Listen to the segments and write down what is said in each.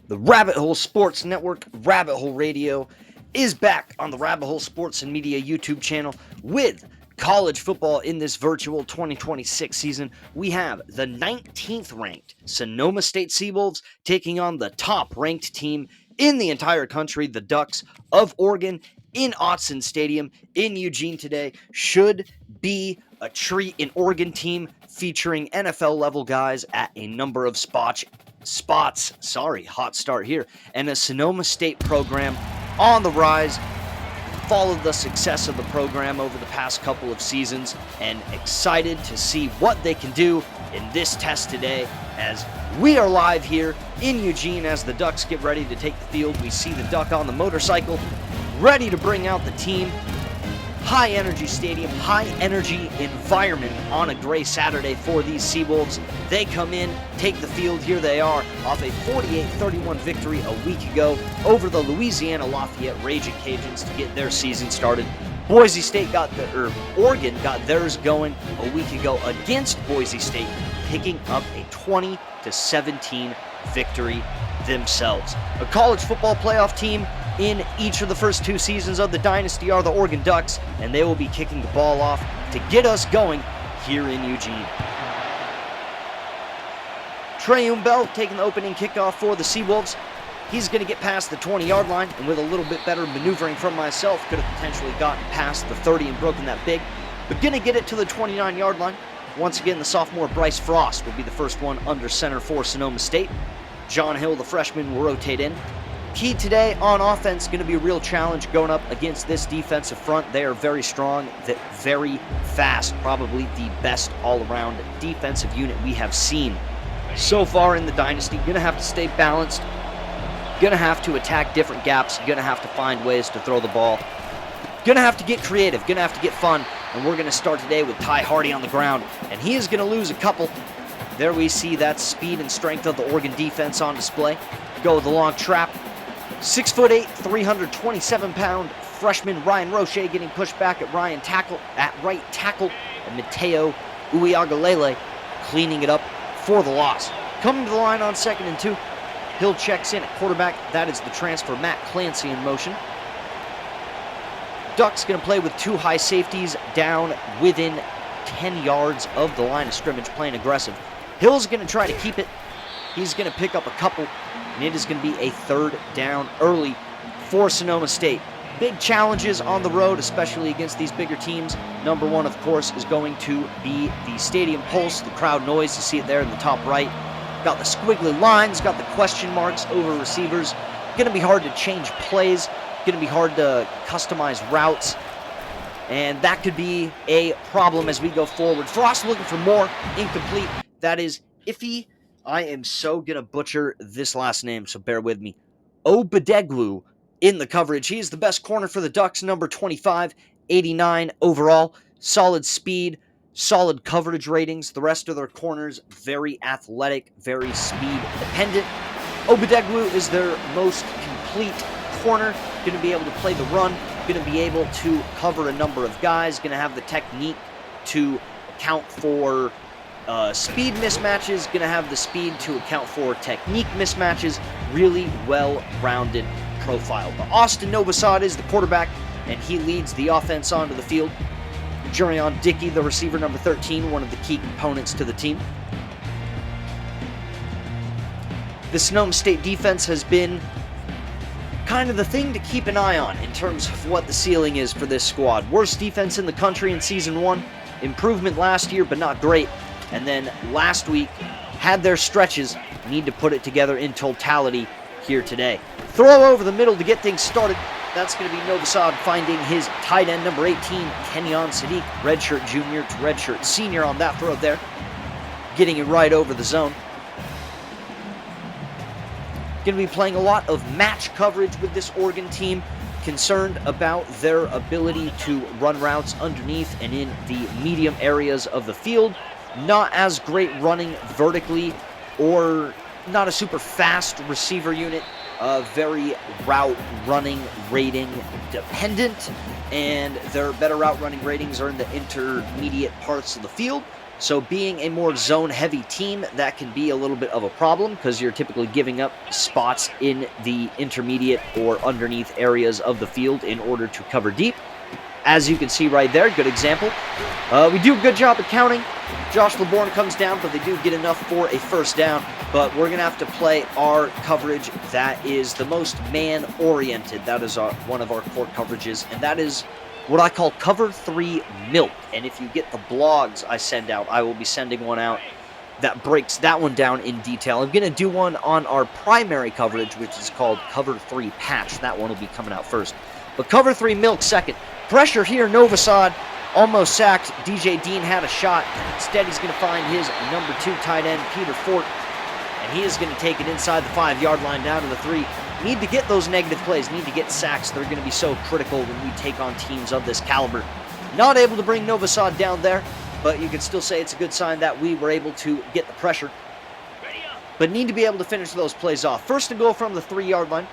The Rabbit Hole Sports Network, Rabbit Hole Radio, is back on the Rabbit Hole Sports and Media YouTube channel with college football in this virtual 2026 season. We have the 19th ranked Sonoma State Seawolves taking on the top ranked team in the entire country, the Ducks of Oregon, in Autzen Stadium in Eugene today. Should be a treat. An Oregon team featuring NFL level guys at a number of spots. Hot start here. And a Sonoma State program on the rise. Followed the success of the program over the past couple of seasons and excited to see what they can do in this test today as we are live here in Eugene as the Ducks get ready to take the field. We see the Duck on the motorcycle ready to bring out the team. High energy stadium, high energy environment on a gray Saturday for these Seawolves. They come in, take the field. Here they are off a 48-31 victory a week ago over the Louisiana Ragin Cajuns to get their season started. Oregon got theirs going a week ago against Boise State, picking up a 20-17 victory themselves. A college football playoff team in each of the first two seasons of the dynasty are the Oregon Ducks, and they will be kicking the ball off to get us going here in Eugene. Trey Umbell taking the opening kickoff for the Seawolves. He's going to get past the 20-yard line, and with a little bit better maneuvering from myself, could have potentially gotten past the 30 and broken that big, but going to get it to the 29-yard line. Once again, the sophomore Bryce Frost will be the first one under center for Sonoma State. John Hill, the freshman, will rotate in. Key today on offense, going to be a real challenge going up against this defensive front. They are very strong, very fast, probably the best all-around defensive unit we have seen so far in the dynasty. Going to have to stay balanced, going to have to attack different gaps, going to have to find ways to throw the ball, going to have to get creative, going to have to get fun, and we're going to start today with Ty Hardy on the ground, and he is going to lose a couple. There we see that speed and strength of the Oregon defense on display. Go with the long trap. 6'8", 327-pound freshman Ryan Roche getting pushed back at right tackle, and Mateo Uiagalele cleaning it up for the loss. Coming to the line on 2nd and 2. Hill checks in at quarterback. That is the transfer Matt Clancy in motion. Ducks going to play with two high safeties down within 10 yards of the line of scrimmage, playing aggressive. Hill's going to try to keep it. He's going to pick up a couple, and it is going to be a third down early for Sonoma State. Big challenges on the road, especially against these bigger teams. Number one, of course, is going to be the stadium pulse, the crowd noise. You see it there in the top right. Got the squiggly lines, got the question marks over receivers. Going to be hard to change plays. Going to be hard to customize routes. And that could be a problem as we go forward. Frost looking for more. Incomplete. That is iffy. I am so going to butcher this last name, so bear with me. Obadegwu in the coverage. He is the best corner for the Ducks, number 25, 89 overall. Solid speed, solid coverage ratings. The rest of their corners, very athletic, very speed dependent. Obadegwu is their most complete corner. Going to be able to play the run. Going to be able to cover a number of guys. Going to have the technique to account for speed mismatches, going to have the speed to account for technique mismatches. Really well-rounded profile. But Austin Novosad is the quarterback, and he leads the offense onto the field. Jurion Dickey, the receiver, number 13, one of the key components to the team. The Sonoma State defense has been kind of the thing to keep an eye on in terms of what the ceiling is for this squad. Worst defense in the country in Season 1. Improvement last year, but not great. And then last week, had their stretches, need to put it together in totality here today. Throw over the middle to get things started. That's going to be Novosad finding his tight end, number 18, Kenyon Sadiq, redshirt junior to redshirt senior on that throw there. Getting it right over the zone. Going to be playing a lot of match coverage with this Oregon team. Concerned about their ability to run routes underneath and in the medium areas of the field. Not as great running vertically, or not a super fast receiver unit. Very route running rating dependent, and their better route running ratings are in the intermediate parts of the field. So being a more zone-heavy team, that can be a little bit of a problem because you're typically giving up spots in the intermediate or underneath areas of the field in order to cover deep. As you can see right there, good example. We do a good job at counting. Josh LeBourne comes down, but they do get enough for a first down. But we're going to have to play our coverage that is the most man-oriented. That is one of our core coverages, and that is what I call Cover 3 Milk. And if you get the blogs I send out, I will be sending one out that breaks that one down in detail. I'm going to do one on our primary coverage, which is called Cover 3 Patch. That one will be coming out first. But Cover 3 Milk second. Pressure here, Novosad almost sacked. DJ Dean had a shot. Instead, he's going to find his number 2 tight end, Peter Fort. And he is going to take it inside the 5-yard line down to the 3. Need to get those negative plays, need to get sacks. They're going to be so critical when we take on teams of this caliber. Not able to bring Novosad down there, but you can still say it's a good sign that we were able to get the pressure. But need to be able to finish those plays off. First and goal from the 3-yard line.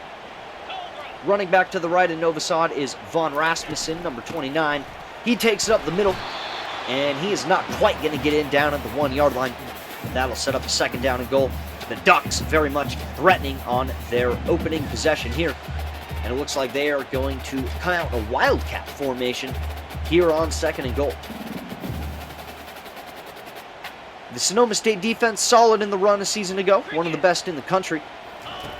Running back to the right of Novosad is Von Rasmussen, number 29. He takes it up the middle, and he is not quite going to get in down at the 1-yard line. That'll set up a second down and goal. The Ducks very much threatening on their opening possession here. And it looks like they are going to come out in a Wildcat formation here on second and goal. The Sonoma State defense, solid in the run a season ago. One of the best in the country.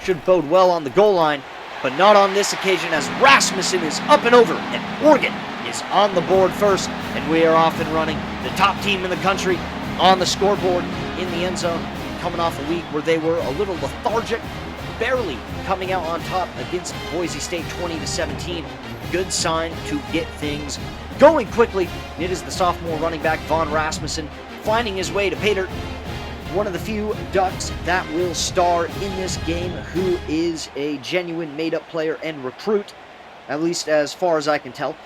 Should bode well on the goal line, but not on this occasion as Rasmussen is up and over. And Oregon is on the board first, and we are off and running. The top team in the country on the scoreboard in the end zone, coming off a week where they were a little lethargic, barely coming out on top against Boise State 20-17. Good sign to get things going quickly. It is the sophomore running back Von Rasmussen finding his way to pay dirt. One of the few Ducks that will star in this game who is a genuine made-up player and recruit, at least as far as I can tell.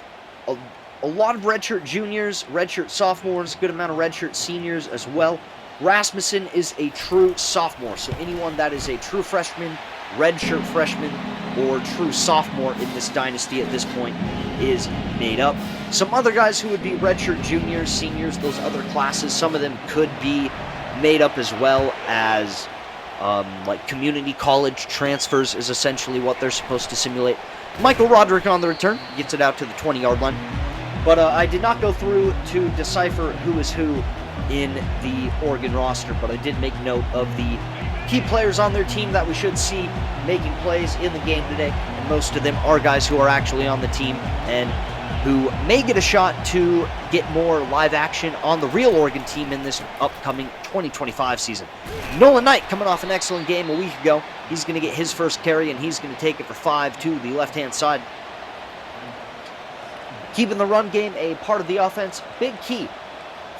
A lot of redshirt juniors, redshirt sophomores, good amount of redshirt seniors as well. Rasmussen is a true sophomore, so anyone that is a true freshman, redshirt freshman, or true sophomore in this dynasty at this point is made up. Some other guys who would be redshirt juniors, seniors, those other classes, some of them could be made up as well as like community college transfers is essentially what they're supposed to simulate. Michael Roderick on the return, gets it out to the 20-yard line. But I did not go through to decipher who is who in the Oregon roster, but I did make note of the key players on their team that we should see making plays in the game today, and most of them are guys who are actually on the team and who may get a shot to get more live action on the real Oregon team in this upcoming 2025 season. Nolan Knight coming off an excellent game a week ago. He's going to get his first carry, and he's going to take it for 5 to the left-hand side. Keeping the run game a part of the offense, big key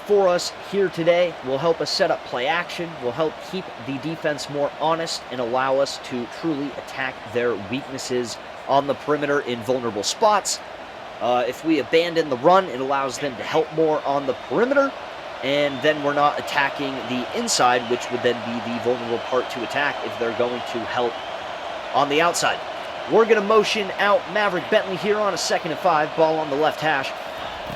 for us here today. Will help us set up play action, will help keep the defense more honest and allow us to truly attack their weaknesses on the perimeter in vulnerable spots. If we abandon the run, it allows them to help more on the perimeter, and then we're not attacking the inside, which would then be the vulnerable part to attack if they're going to help on the outside. We're going to motion out Maverick Bentley here on a 2nd and 5, ball on the left hash.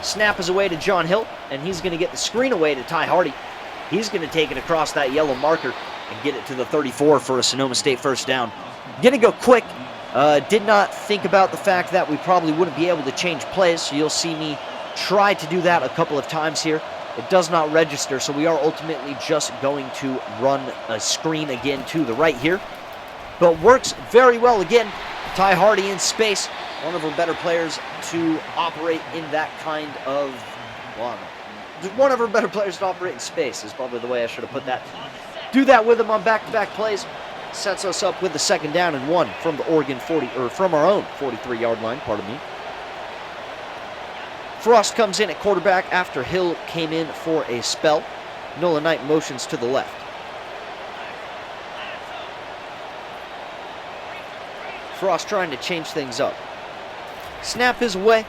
Snap is away to John Hill, and he's going to get the screen away to Ty Hardy. He's going to take it across that yellow marker and get it to the 34 for a Sonoma State first down. Going to go quick. Did not think about the fact that we probably wouldn't be able to change plays, so you'll see me try to do that a couple of times here. It does not register, so we are ultimately just going to run a screen again to the right here. But works very well again. Ty Hardy in space, one of our better players to operate in that kind of, well, one of our better players to operate in space is probably the way I should have put that. Do that with him on back-to-back plays. Sets us up with the 2nd down and 1 from the Oregon 40, or from our own 43-yard line, pardon me. Frost comes in at quarterback after Hill came in for a spell. Nolan Knight motions to the left. Frost trying to change things up. Snap is away.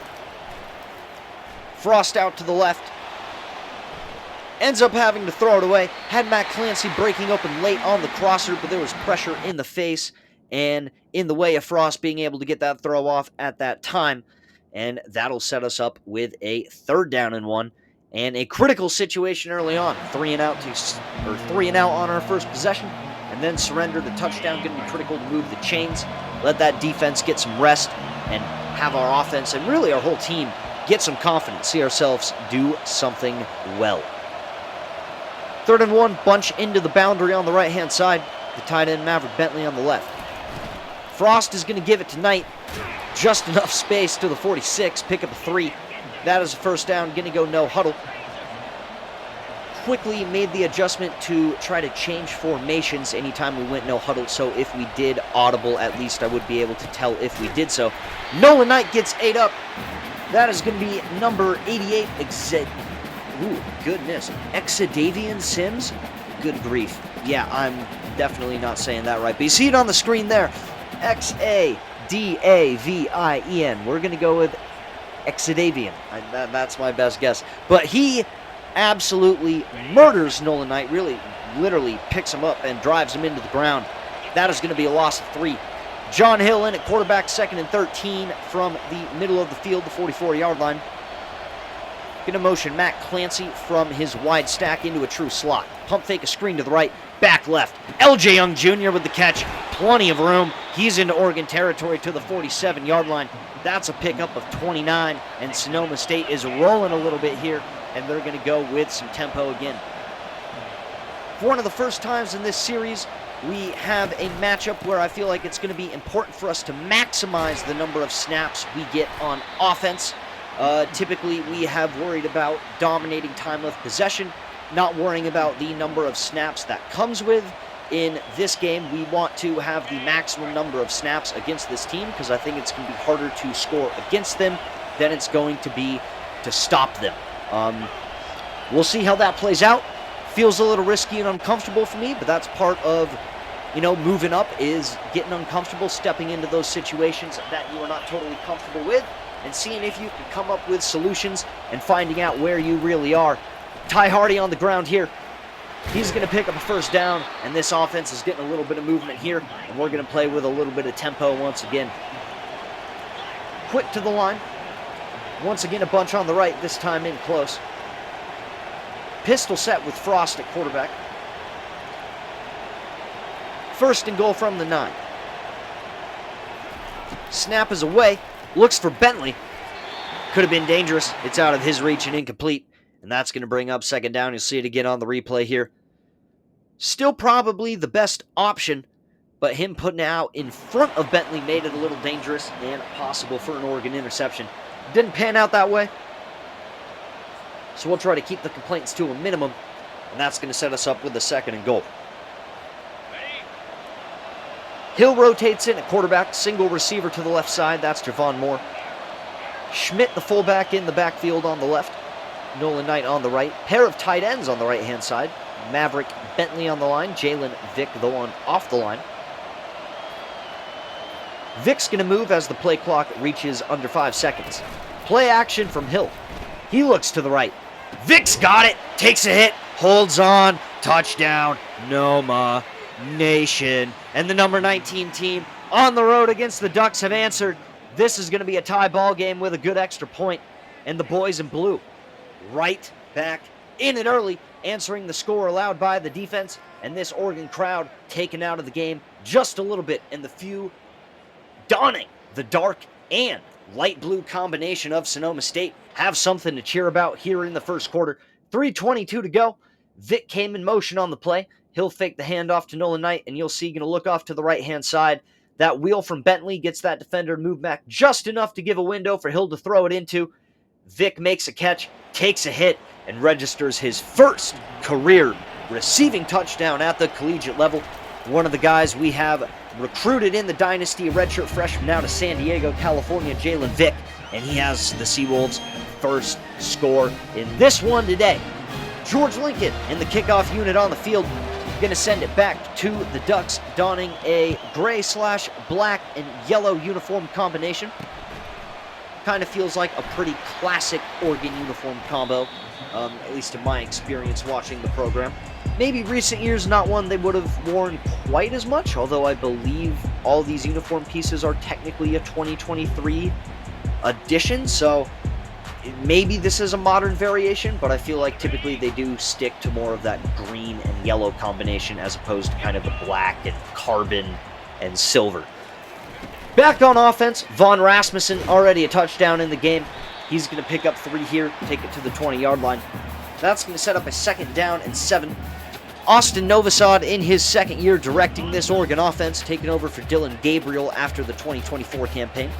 Frost out to the left. Ends up having to throw it away. Had Matt Clancy breaking open late on the crosser, but there was pressure in the face and in the way of Frost being able to get that throw off at that time. And that'll set us up with a 3rd down and 1. And a critical situation early on. 3 and out on our first possession, and then surrender the touchdown. Going to be critical to move the chains, let that defense get some rest, and have our offense and really our whole team get some confidence, see ourselves do something well. 3rd and 1, bunch into the boundary on the right-hand side. The tight end Maverick Bentley on the left. Frost is going to give it to Knight. Just enough space to the 46, pick up a 3. That is a first down, going to go no huddle. Quickly made the adjustment to try to change formations anytime we went no huddle, so if we did audible, at least I would be able to tell if we did so. Nolan Knight gets 8 up. That is going to be number 88, Exadavian Sims? Good grief. Yeah, I'm definitely not saying that right, but you see it on the screen there. X-A-D-A-V-I-E-N. We're going to go with Exadavian. That's my best guess. But he absolutely murders Nolan Knight, really, literally picks him up and drives him into the ground. That is going to be a loss of 3. John Hill in at quarterback, 2nd and 13 from the middle of the field, the 44-yard line. Going to motion Matt Clancy from his wide stack into a true slot. Pump fake a screen to the right, back left. LJ Young Jr. with the catch. Plenty of room. He's into Oregon territory to the 47-yard line. That's a pickup of 29, and Sonoma State is rolling a little bit here, and they're going to go with some tempo again. For one of the first times in this series, we have a matchup where I feel like it's going to be important for us to maximize the number of snaps we get on offense. Typically, we have worried about dominating time of possession, not worrying about the number of snaps that comes with. In this game, we want to have the maximum number of snaps against this team because I think it's going to be harder to score against them than it's going to be to stop them. We'll see how that plays out. Feels a little risky and uncomfortable for me, but that's part of, moving up, is getting uncomfortable, stepping into those situations that you are not totally comfortable with, and seeing if you can come up with solutions and finding out where you really are. Ty Hardy on the ground here. He's going to pick up a first down, and this offense is getting a little bit of movement here, and we're going to play with a little bit of tempo once again. Quick to the line. Once again, a bunch on the right, this time in close. Pistol set with Frost at quarterback. 1st and goal from the 9. Snap is away. Looks for Bentley. Could have been dangerous. It's out of his reach and incomplete. And that's going to bring up 2nd down. You'll see it again on the replay here. Still probably the best option, but him putting it out in front of Bentley made it a little dangerous and possible for an Oregon interception. Didn't pan out that way. So we'll try to keep the complaints to a minimum, and that's going to set us up with the 2nd and goal. Hill rotates in at quarterback, single receiver to the left side. That's Javon Moore. Schmidt, the fullback, in the backfield on the left. Nolan Knight on the right. Pair of tight ends on the right-hand side. Maverick Bentley on the line. Jalen Vick, the one off the line. Vick's going to move as the play clock reaches under 5 seconds. Play action from Hill. He looks to the right. Vick's got it. Takes a hit. Holds on. Touchdown. Noma Nation. And the number 19 team on the road against the Ducks have answered. This is going to be a tie ball game with a good extra point. And the boys in blue right back in it early, answering the score allowed by the defense. And this Oregon crowd taken out of the game just a little bit. And the few donning the dark and light blue combination of Sonoma State have something to cheer about here in the first quarter. 3:22 to go. Vick came in motion on the play. He'll fake the handoff to Nolan Knight, and you'll see going to look off to the right-hand side. That wheel from Bentley gets that defender to move back just enough to give a window for Hill to throw it into. Vick makes a catch, takes a hit, and registers his first career receiving touchdown at the collegiate level. One of the guys we have recruited in the Dynasty, a redshirt freshman out of San Diego, California, Jalen Vick, and he has the Seawolves' first score in this one today. George Lincoln in the kickoff unit on the field, going to send it back to the Ducks, donning a gray/black and yellow uniform combination. Kind of feels like a pretty classic Oregon uniform combo, at least in my experience watching the program. Maybe recent years, not one they would have worn quite as much, although I believe all these uniform pieces are technically a 2023 edition, so maybe this is a modern variation, but I feel like typically they do stick to more of that green and yellow combination as opposed to kind of the black and carbon and silver. Back on offense, Von Rasmussen, already a touchdown in the game. He's going to pick up 3 here, take it to the 20-yard line. That's going to set up a 2nd down and 7. Austin Novosad in his 2nd year directing this Oregon offense, taking over for Dylan Gabriel after the 2024 campaign.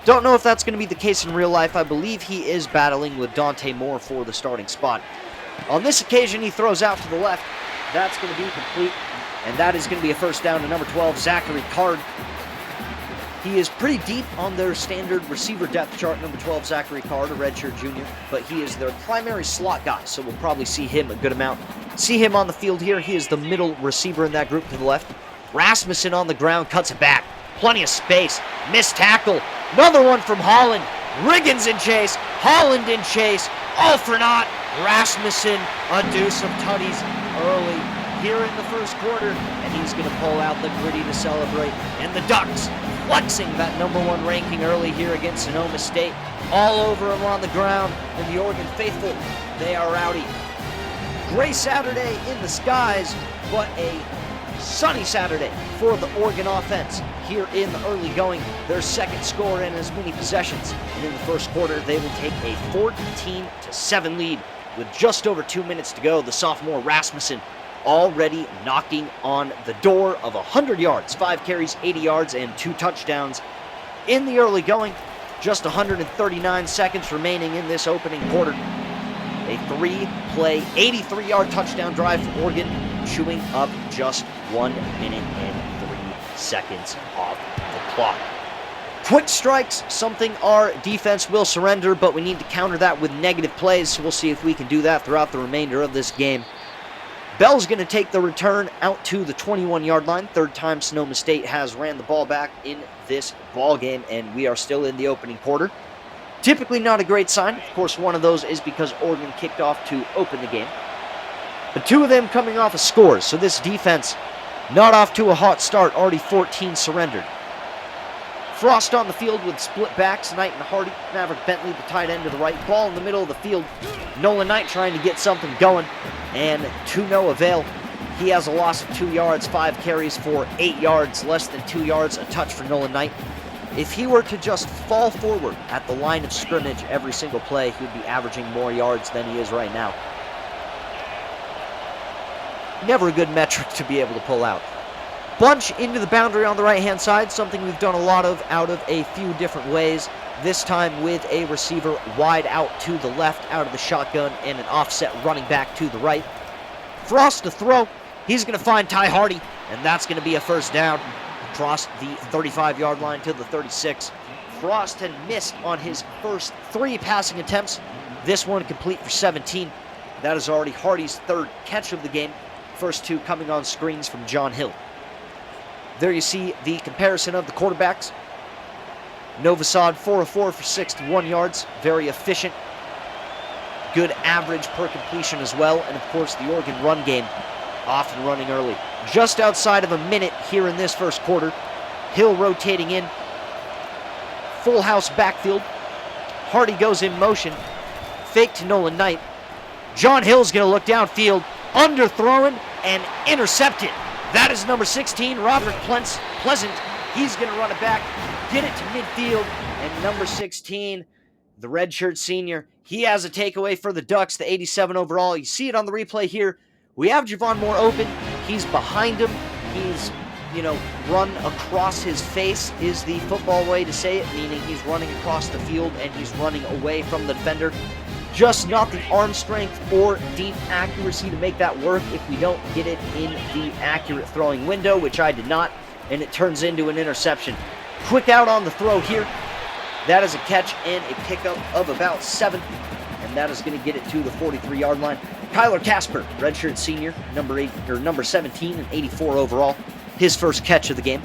Don't know if that's going to be the case in real life. I believe he is battling with Dante Moore for the starting spot. On this occasion, he throws out to the left. That's going to be complete, and that is going to be a 1st down to number 12, Zachary Card. He is pretty deep on their standard receiver depth chart, number 12, Zachary Card, a redshirt junior, but he is their primary slot guy, so we'll probably see him a good amount. See him on the field here. He is the middle receiver in that group to the left. Rasmussen on the ground, cuts it back. Plenty of space. Missed tackle. Another one from Holland. Riggins in chase. Holland in chase. All for naught. Rasmussen, a deuce of tutties early here in the 1st quarter, and he's going to pull out the gritty to celebrate. And the Ducks flexing that number 1 ranking early here against Sonoma State. All over him on the ground, and the Oregon faithful, they are rowdy. Gray Saturday in the skies, but a sunny Saturday for the Oregon offense here in the early going. Their 2nd score in as many possessions. And in the 1st quarter, they will take a 14-7 lead with just over 2 minutes to go. The sophomore Rasmussen already knocking on the door of 100 yards, 5 carries, 80 yards, and 2 touchdowns in the early going. Just 139 seconds remaining in this opening quarter. A 3-play, 83-yard touchdown drive for Oregon, chewing up just 1 minute and 3 seconds off the clock. Quick strikes, something our defense will surrender, but we need to counter that with negative plays, so we'll see if we can do that throughout the remainder of this game. Bell's going to take the return out to the 21-yard line. 3rd time Sonoma State has ran the ball back in this ball game, and we are still in the opening quarter. Typically not a great sign. Of course, one of those is because Oregon kicked off to open the game. But 2 of them coming off of scores, so this defense not off to a hot start, already 14 surrendered. Frost on the field with split backs, Knight and Hardy. Maverick Bentley, the tight end to the right. Ball in the middle of the field. Nolan Knight trying to get something going, and to no avail. He has a loss of 2 yards, 5 carries for 8 yards, less than 2 yards, a touch for Nolan Knight. If he were to just fall forward at the line of scrimmage every single play, he would be averaging more yards than he is right now. Never a good metric to be able to pull out. Bunch into the boundary on the right-hand side, something we've done a lot of out of a few different ways. This time with a receiver wide out to the left, out of the shotgun, and an offset running back to the right. Frost to throw. He's going to find Ty Hardy, and that's going to be a 1st down across the 35-yard line to the 36. Frost had missed on his first 3 passing attempts. This one complete for 17. That is already Hardy's 3rd catch of the game. First 2 coming on screens from John Hill. There you see the comparison of the quarterbacks. Novosad 4 of 4 for 61 yards. Very efficient. Good average per completion as well. And of course the Oregon run game off and running early. Just outside of a minute here in this 1st quarter. Hill rotating in. Full house backfield. Hardy goes in motion. Fake to Nolan Knight. John Hill's going to look downfield. Underthrowing and intercepted. That is number 16, Robert Pleasant. He's going to run it back, get it to midfield, and number 16, the redshirt senior, he has a takeaway for the Ducks, the 87 overall. You see it on the replay here. We have Javon Moore open. He's behind him. He's, run across his face is the football way to say it, meaning he's running across the field and he's running away from the defender. Just not the arm strength or deep accuracy to make that work if we don't get it in the accurate throwing window, which I did not, and it turns into an interception. Quick out on the throw here. That is a catch and a pickup of about 7, and that is going to get it to the 43-yard line. Kyler Casper, redshirt senior, number 17 and 84 overall, his 1st catch of the game.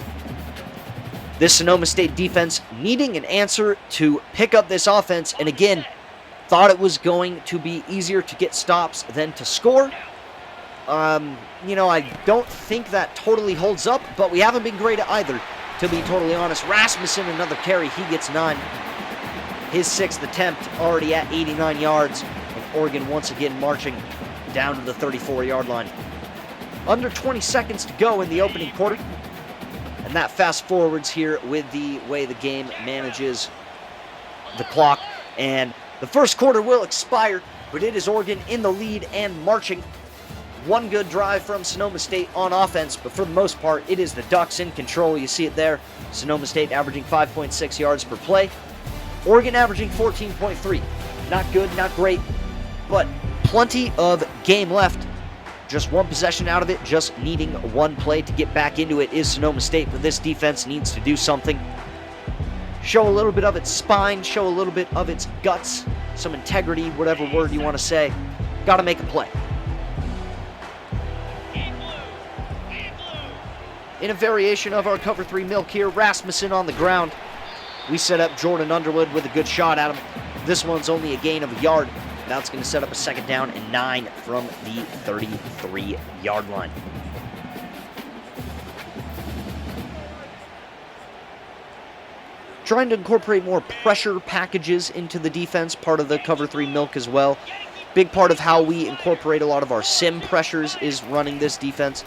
This Sonoma State defense needing an answer to pick up this offense, and again, thought it was going to be easier to get stops than to score. I don't think that totally holds up, but we haven't been great at either, to be totally honest. Rasmussen, another carry, he gets 9. his 6th attempt, already at 89 yards. And Oregon once again marching down to the 34-yard line. Under 20 seconds to go in the opening quarter. And that fast forwards here with the way the game manages the clock. And the first quarter will expire, but it is Oregon in the lead and marching. One good drive from Sonoma State on offense, but for the most part, it is the Ducks in control. You see it there. Sonoma State averaging 5.6 yards per play. Oregon averaging 14.3. Not good, not great, but plenty of game left. Just one possession out of it, just needing one play to get back into it is Sonoma State, but this defense needs to do something. Show a little bit of its spine, show a little bit of its guts, some integrity, whatever word you want to say. Got to make a play. In a variation of our cover 3 milk here, Rasmussen on the ground. We set up Jordan Underwood with a good shot at him. This one's only a gain of a yard. That's going to set up a 2nd down and 9 from the 33-yard line. Trying to incorporate more pressure packages into the defense, part of the cover 3 milk as well. Big part of how we incorporate a lot of our sim pressures is running this defense.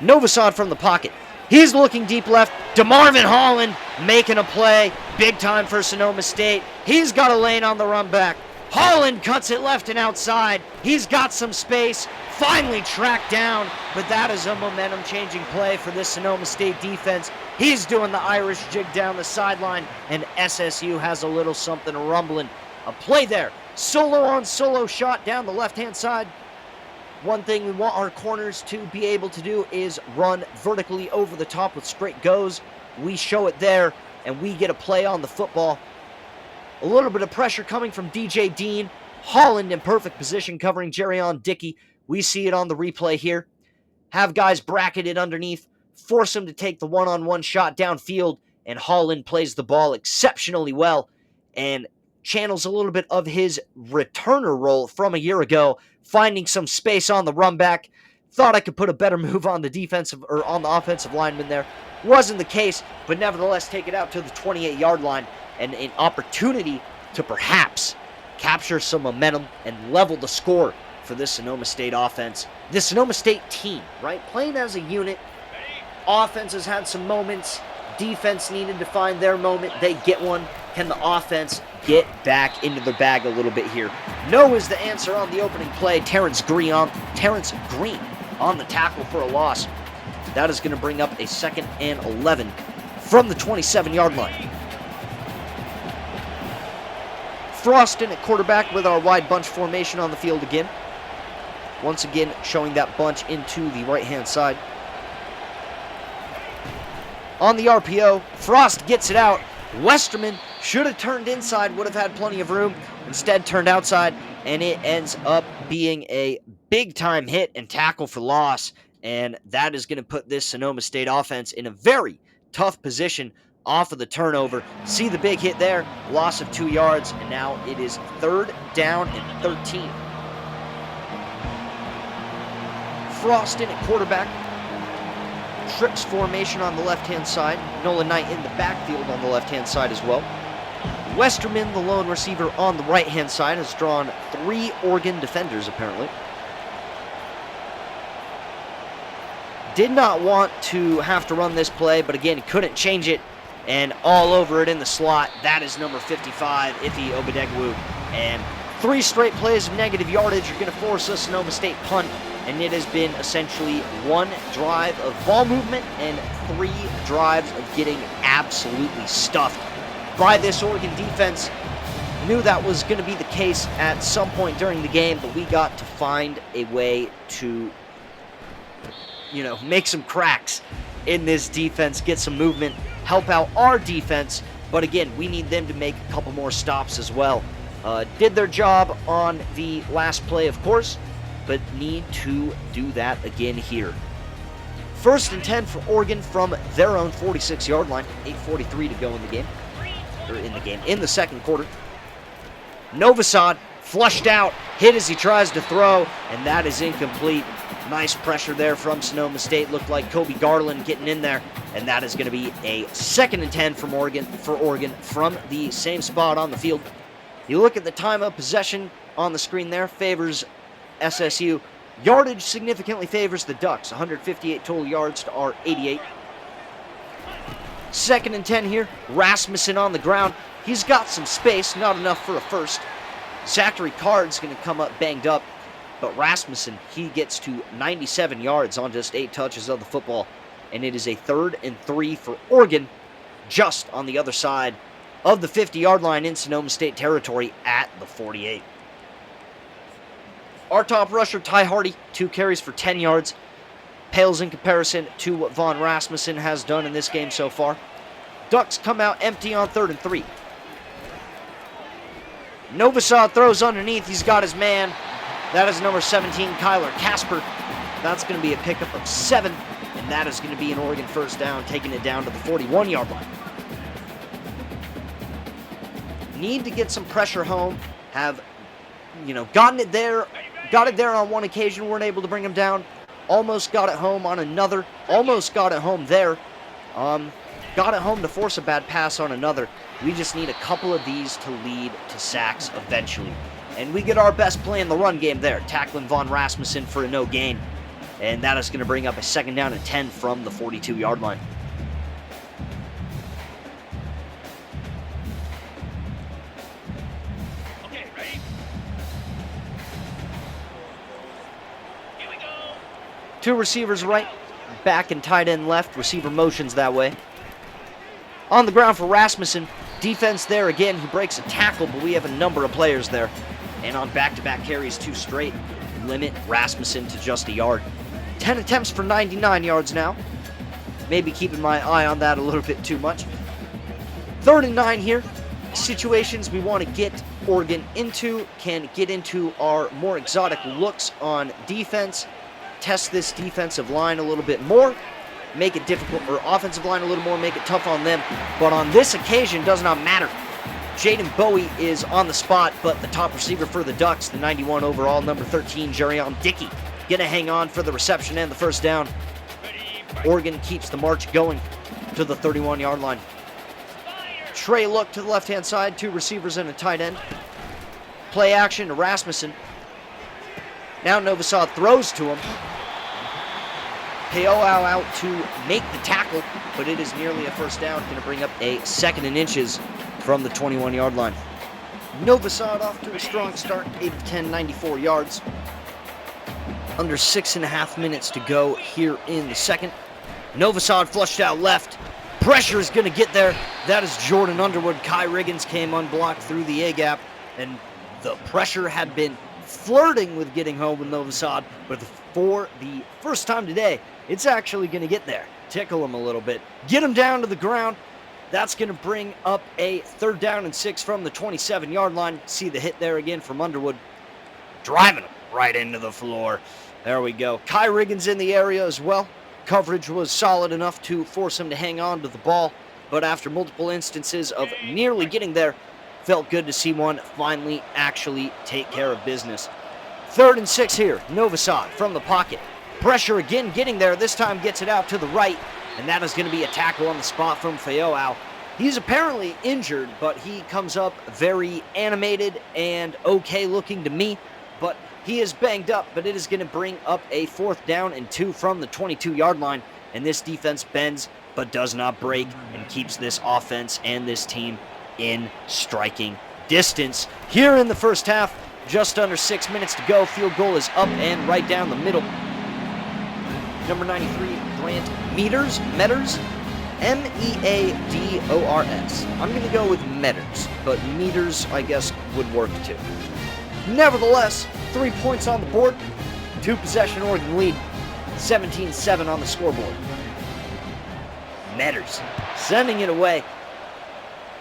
Novosad from the pocket. He's looking deep left. DeMarvin Holland making a play. Big time for Sonoma State. He's got a lane on the run back. Holland cuts it left and outside. He's got some space. Finally tracked down, but that is a momentum-changing play for this Sonoma State defense. He's doing the Irish jig down the sideline, and SSU has a little something rumbling. A play there. Solo on solo shot down the left-hand side. One thing we want our corners to be able to do is run vertically over the top with straight goes. We show it there, and we get a play on the football. A little bit of pressure coming from DJ Dean. Holland in perfect position covering Jerrion Dickey. We see it on the replay here. Have guys bracketed underneath. Force him to take the one-on-one shot downfield. And Holland plays the ball exceptionally well. And channels a little bit of his returner role from a year ago. Finding some space on the run back. Thought I could put a better move on the defensive or on the offensive lineman there. Wasn't the case, but nevertheless take it out to the 28-yard line. And an opportunity to perhaps capture some momentum and level the score for this Sonoma State offense. This Sonoma State team, right? Playing as a unit. Offense has had some moments. Defense needed to find their moment. They get one. Can the offense get back into their bag a little bit here? No is the answer on the opening play. Terrence Green on the tackle for a loss. That is going to bring up a 2nd and 11 from the 27-yard line. Frost in at quarterback with our wide bunch formation on the field again. Once again, showing that bunch into the right-hand side. On the RPO, Frost gets it out. Westerman should have turned inside, would have had plenty of room. Instead, turned outside, and it ends up being a big-time hit and tackle for loss. And that is going to put this Sonoma State offense in a very tough position off of the turnover. See the big hit there, loss of 2 yards, and now it is 3rd down and 13. Frost in at quarterback. Trips formation on the left-hand side. Nolan Knight in the backfield on the left-hand side as well. Westerman, the lone receiver on the right-hand side, has drawn 3 Oregon defenders apparently. Did not want to have to run this play, but again, couldn't change it. And all over it in the slot, that is number 55, Ife Obadegwu. And 3 straight plays of negative yardage are going to force a Sonoma State punt. And it has been essentially 1 drive of ball movement and 3 drives of getting absolutely stuffed by this Oregon defense. Knew that was going to be the case at some point during the game, but we got to find a way to, make some cracks in this defense, get some movement, help out our defense. But again, we need them to make a couple more stops as well. Did their job on the last play, of course, but need to do that again here. 1st and 10 for Oregon from their own 46-yard line. 8:43 to go in the game. In the second quarter. Novosad flushed out, hit as he tries to throw, and that is incomplete. Nice pressure there from Sonoma State. Looked like Kobe Garland getting in there, and that is going to be a 2nd and 10 for Oregon from the same spot on the field. You look at the time of possession on the screen there, favors SSU. Yardage significantly favors the Ducks, 158 total yards to our 88. 2nd and 10 here, Rasmussen on the ground. He's got some space, not enough for a first. Zachary Card's going to come up banged up, but Rasmussen, he gets to 97 yards on just 8 touches of the football, and it is a 3rd and 3 for Oregon, just on the other side of the 50-yard line in Sonoma State territory at the 48. Our top rusher, Ty Hardy, 2 carries for 10 yards. Pales in comparison to what Von Rasmussen has done in this game so far. Ducks come out empty on 3rd and 3. Novosad throws underneath. He's got his man. That is number 17, Kyler Casper. That's going to be a pickup of 7, and that is going to be an Oregon first down, taking it down to the 41-yard line. Need to get some pressure home. Have, got it there on one occasion. Weren't able to bring him down. Almost got it home on another. Almost got it home there. Got it home to force a bad pass on another. We just need a couple of these to lead to sacks eventually. And we get our best play in the run game there, tackling Von Rasmussen for a no gain. And that is going to bring up a 2nd down and 10 from the 42-yard line. Okay, ready? Here we go. 2 receivers right, back and tight end left. Receiver motions that way. On the ground for Rasmussen. Defense there again. He breaks a tackle, but we have a number of players there. And on back-to-back carries, 2 straight, limit Rasmussen to just a yard. 10 attempts for 99 yards now. Maybe keeping my eye on that a little bit too much. 3rd and 9 here. Situations we want to get Oregon into, can get into our more exotic looks on defense. Test this defensive line a little bit more. Make it difficult, or offensive line a little more, make it tough on them. But on this occasion, does not matter. Jaden Bowie is on the spot, but the top receiver for the Ducks, the 91 overall, number 13, Jerion Dickey, gonna hang on for the reception and the first down. Oregon keeps the march going to the 31-yard line. Trey look to the left-hand side, 2 receivers and a tight end. Play action to Rasmussen. Now Novosad throws to him. Peoao out to make the tackle, but it is nearly a first down. Going to bring up a 2nd and inches from the 21-yard line. Novosad off to a strong start, 8 of 10, 94 yards. Under 6.5 minutes to go here in the second. Novosad flushed out left. Pressure is going to get there. That is Jordan Underwood. Kai Riggins came unblocked through the A-gap, and the pressure had been flirting with getting home with Novosad, but for the first time today, it's actually going to get there. Tickle him a little bit. Get him down to the ground. That's going to bring up a 3rd down and 6 from the 27-yard line. See the hit there again from Underwood. Driving him right into the floor. There we go. Kai Riggins in the area as well. Coverage was solid enough to force him to hang on to the ball, but after multiple instances of nearly getting there, felt good to see one finally actually take care of business. 3rd and 6 here. Novosad from the pocket. Pressure again getting there. This time gets it out to the right, and that is going to be a tackle on the spot from Peoao. He's apparently injured, but he comes up very animated and okay looking to me, but he is banged up, but it is going to bring up a 4th down and 2 from the 22-yard line, and this defense bends but does not break and keeps this offense and this team in striking distance. Here in the first half, just under 6 minutes to go. Field goal is up and right down the middle. Number 93, Grant Meadors, M-E-A-D-O-R-S. I'm going to go with Meadors, but Meadors, I guess, would work too. Nevertheless, 3 points on the board, 2-possession Oregon lead, 17-7 on the scoreboard. Meadors sending it away.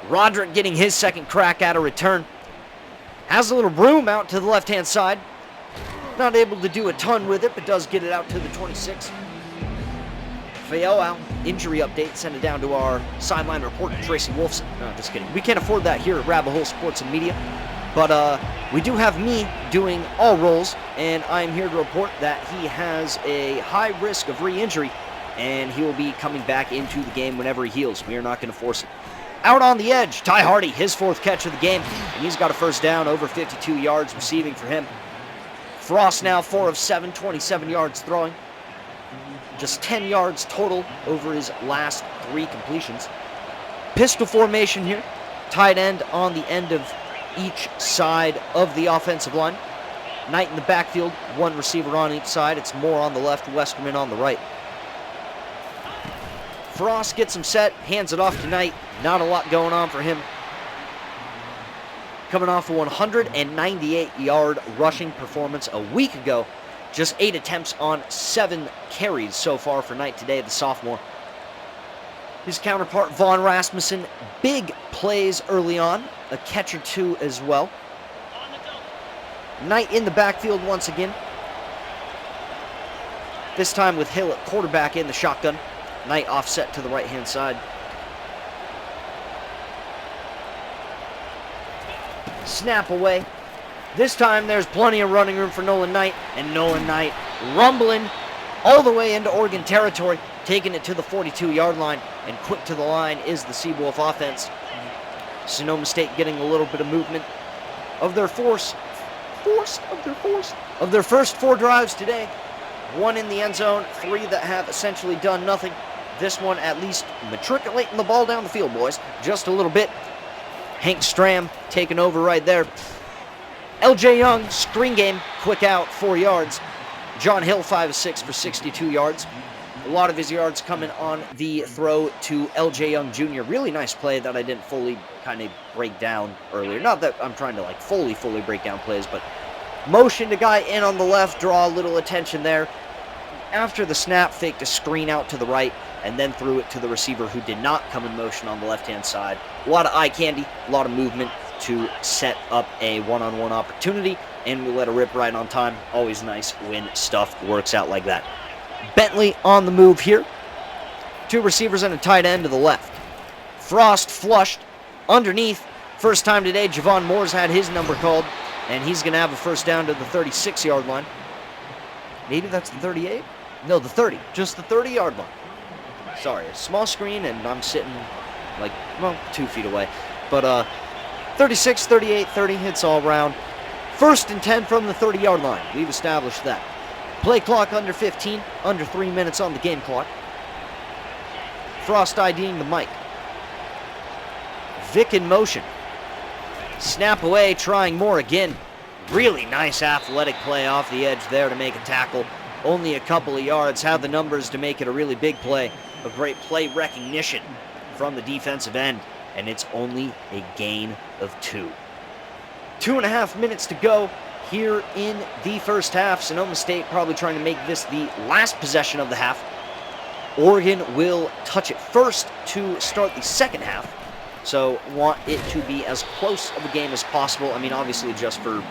Roderick getting his 2nd crack at a return. Has a little room out to the left-hand side. Not able to do a ton with it, but does get it out to the 26. Peoao, injury update, send it down to our sideline reporter, Tracy Wolfson. No, just kidding. We can't afford that here at Rabbit Hole Sports and Media. But we do have me doing all roles, and I am here to report that he has a high risk of re-injury, and he will be coming back into the game whenever he heals. We are not going to force it. Out on the edge, Ty Hardy, his 4th catch of the game, and he's got a first down, over 52 yards receiving for him. Frost now 4 of 7, 27 yards throwing. Just 10 yards total over his last 3 completions. Pistol formation here. Tight end on the end of each side of the offensive line. Knight in the backfield, 1 receiver on each side. It's Moore on the left, Westerman on the right. Frost gets him set, hands it off to Knight. Not a lot going on for him. Coming off a 198-yard rushing performance a week ago. Just 8 attempts on 7 carries so far for Knight today, the sophomore. His counterpart, Vaughn Rasmussen, big plays early on, a catch or 2 as well. Knight in the backfield once again. This time with Hill at quarterback in the shotgun. Knight offset to the right-hand side. Snap away. This time there's plenty of running room for Nolan Knight, and Nolan Knight rumbling all the way into Oregon territory, taking it to the 42-yard line, and quick to the line is the Seawolf offense. Sonoma State getting a little bit of movement of their of their first 4 drives today. 1 in the end zone, 3 that have essentially done nothing. This one at least matriculating the ball down the field, boys, just a little bit. Hank Stram taking over right there. LJ Young, screen game, quick out, 4 yards. John Hill, 5 of 6 for 62 yards. A lot of his yards coming on the throw to LJ Young Jr. Really nice play that I didn't fully kind of break down earlier. Not that I'm trying to like fully break down plays, but motioned a guy in on the left, draw a little attention there. After the snap, faked a screen out to the right, and then threw it to the receiver who did not come in motion on the left-hand side. A lot of eye candy, a lot of movement to set up a one-on-one opportunity, and we let it rip right on time. Always nice when stuff works out like that. Bentley on the move here. 2 receivers and a tight end to the left. Frost flushed underneath. First time today, Javon Moore's had his number called, and he's going to have a first down to the 36-yard line. Maybe that's the 38? No, the 30. Just the 30-yard line. Sorry, a small screen, and I'm sitting like, well, 2 feet away. But 36, 38, 30 hits all round. 1st and 10 from the 30-yard line. We've established that. Play clock under 15, under 3 minutes on the game clock. Frost IDing the mic. Vic in motion. Snap away, trying more again. Really nice athletic play off the edge there to make a tackle. Only a couple of yards. Have the numbers to make it a really big play. A great play recognition from the defensive end. And it's only a gain of 2. 2.5 minutes to go here in the first half. Sonoma State probably trying to make this the last possession of the half. Oregon will touch it first to start the second half. So want it to be as close of a game as possible. I mean, obviously just for,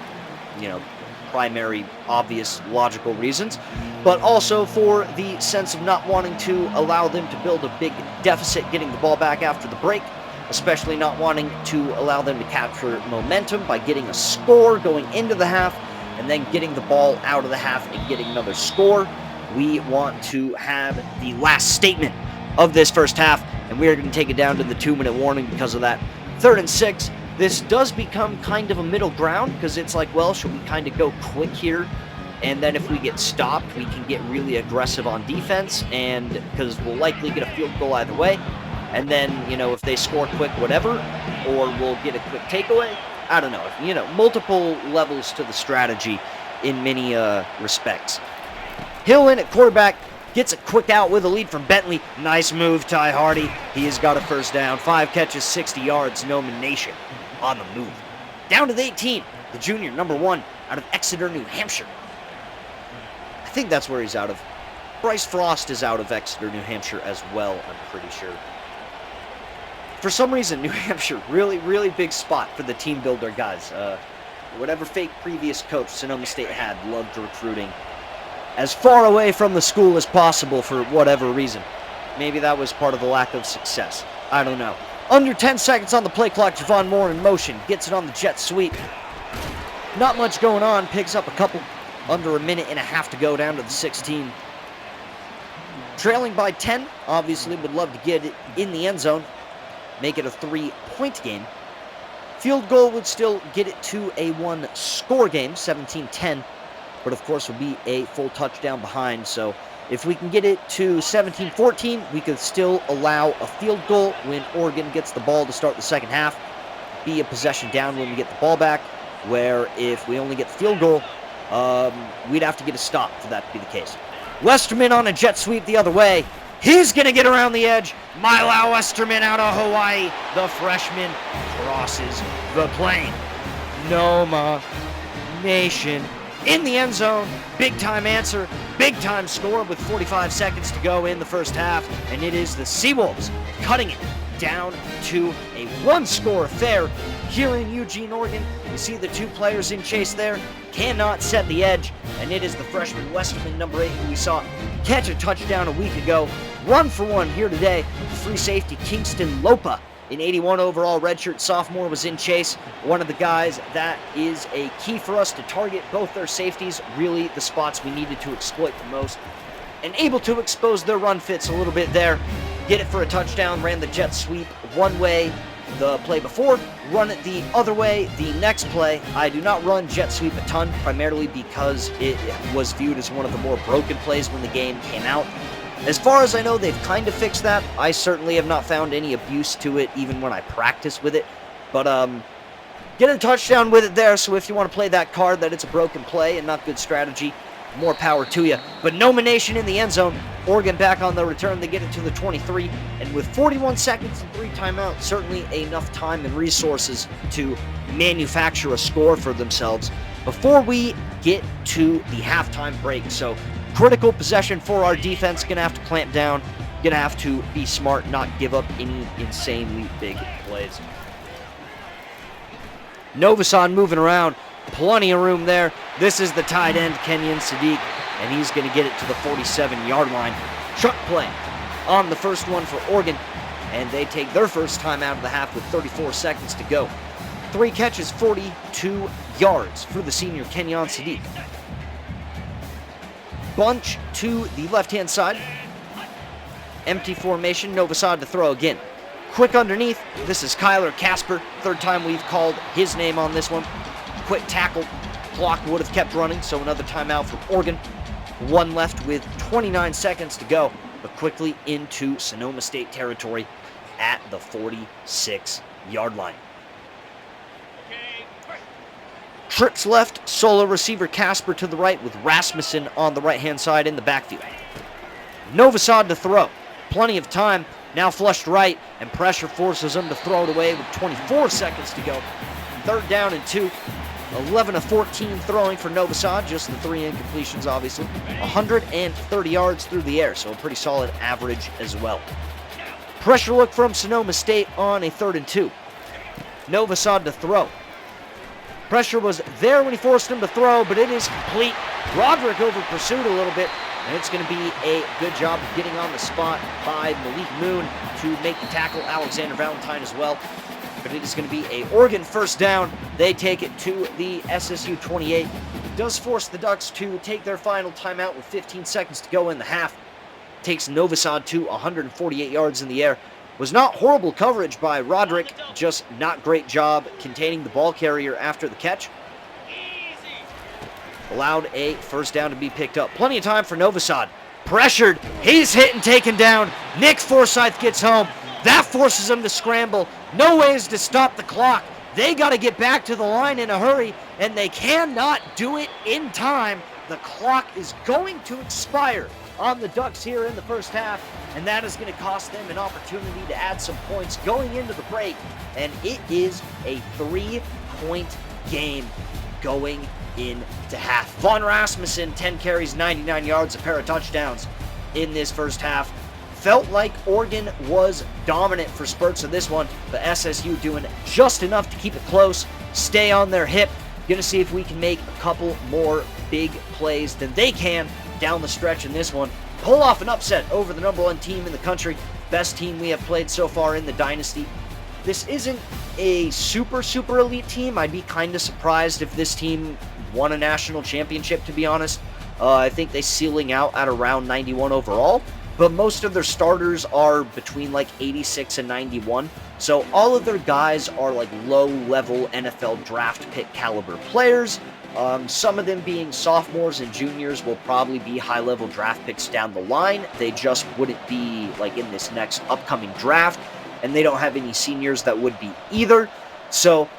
primary, obvious, logical reasons, but also for the sense of not wanting to allow them to build a big deficit getting the ball back after the break, especially not wanting to allow them to capture momentum by getting a score going into the half and then getting the ball out of the half and getting another score. We want to have the last statement of this first half, and we are going to take it down to the 2-minute warning because of that. 3rd and 6. This does become kind of a middle ground because it's like, well, should we kind of go quick here? And then if we get stopped, we can get really aggressive on defense, and because we'll likely get a field goal either way. And then, if they score quick, whatever, or we'll get a quick takeaway. I don't know. Multiple levels to the strategy in many respects. Hill in at quarterback. Gets a quick out with a lead from Bentley. Nice move, Ty Hardy. He has got a first down. 5 catches, 60 yards. Noma Nation on the move. Down to the 18. The junior, number 1, out of Exeter, New Hampshire. I think that's where he's out of. Bryce Frost is out of Exeter, New Hampshire as well, I'm pretty sure. For some reason, New Hampshire, really big spot for the team builder guys. Whatever fake previous coach Sonoma State had, loved recruiting as far away from the school as possible for whatever reason. Maybe that was part of the lack of success. I don't know. Under 10 seconds on the play clock, Javon Moore in motion. Gets it on the jet sweep. Not much going on. Picks up a couple. Under a minute and a half to go down to the 16. Trailing by 10. Obviously would love to get it in the end zone. make it a 3-point game. Field goal would still get it to a 1-score game, 17-10, but of course would be a full touchdown behind. So if we can get it to 17-14, we could still allow a field goal when Oregon gets the ball to start the second half, be a possession down when we get the ball back, where if we only get the field goal, we'd have to get a stop for that to be the case. Westerman on a jet sweep the other way. He's going to get around the edge. Milo Westerman out of Hawaii. The freshman crosses the plane. Noma Nation in the end zone. Big-time answer. Big-time score with 45 seconds to go in the first half. And it is the Seawolves cutting it down to a 1-score affair here in Eugene, Oregon. You see the 2 players in chase there. Cannot set the edge. And it is the freshman Westerman, number 8, who we saw catch a touchdown a week ago. Run for one here today. Free safety Kingston Lopa, an 81 overall redshirt sophomore, was in chase. One of the guys that is a key for us to target both their safeties, really the spots we needed to exploit the most, and able to expose their run fits a little bit there. Get it for a touchdown, ran the jet sweep one way the play before, run it the other way the next play. I do not run jet sweep a ton, primarily because it was viewed as one of the more broken plays when the game came out. As far as I know, they've kind of fixed that. I certainly have not found any abuse to it, even when I practice with it. But, get a touchdown with it there, so if you want to play that card that it's a broken play and not good strategy, more power to you. But Noma Nation in the end zone. Oregon back on the return. They get it to the 23. And with 41 seconds and 3 timeouts, certainly enough time and resources to manufacture a score for themselves before we get to the halftime break. So critical possession for our defense. Going to have to clamp down. Going to have to be smart, not give up any insanely big plays. Novosad moving around. Plenty of room there. This is the tight end, Kenyon Sadiq, and he's going to get it to the 47-yard line. Chuck play on the first one for Oregon, and they take their first time out of the half with 34 seconds to go. 3 catches, 42 yards for the senior Kenyon Sadiq. Bunch to the left-hand side. Empty formation, Novosad to throw again. Quick underneath, this is Kyler Casper. 3rd time we've called his name on this one. Quick tackle. Clock would have kept running, so another timeout from Oregon. 1 left with 29 seconds to go, but quickly into Sonoma State territory at the 46-yard line. Trips left, solo receiver Casper to the right with Rasmussen on the right-hand side in the backfield. Novosad to throw. Plenty of time. Now flushed right, and pressure forces him to throw it away with 24 seconds to go. 3rd down and 2. 11 of 14 throwing for Novosad, just the 3 incompletions, obviously. 130 yards through the air, so a pretty solid average as well. Pressure look from Sonoma State on a 3rd and 2. Novosad to throw. Pressure was there when he forced him to throw, but it is complete. Roderick over pursued a little bit, and it's going to be a good job of getting on the spot by Malik Moon to make the tackle. Alexander Valentine as well. But it is going to be a Oregon first down. They take it to the SSU 28. Does force the Ducks to take their final timeout with 15 seconds to go in the half. Takes Novosad to 148 yards in the air. Was not horrible coverage by Roderick, just not great job containing the ball carrier after the catch. Allowed a first down to be picked up. Plenty of time for Novosad. Pressured. He's hit and taken down. Nick Forsyth gets home. That forces them to scramble. No ways to stop the clock. They got to get back to the line in a hurry, and they cannot do it in time. The clock is going to expire on the Ducks here in the first half, and that is going to cost them an opportunity to add some points going into the break, and it is a 3-point game going into half. Von Rasmussen, 10 carries, 99 yards, a pair of touchdowns in this first half. Felt like Oregon was dominant for spurts of this one, but SSU doing just enough to keep it close, stay on their hip. Gonna see if we can make a couple more big plays than they can down the stretch in this one. Pull off an upset over the number 1 team in the country, best team we have played so far in the dynasty. This isn't a super elite team. I'd be kind of surprised if this team won a national championship, to be honest. I think they ceiling out at around 91 overall. but most of their starters are between like 86 and 91. So all of their guys are like low-level NFL draft pick caliber players. Some of them being sophomores and juniors will probably be high-level draft picks down the line. They just wouldn't be like in this next upcoming draft, and they don't have any seniors that would be either. So,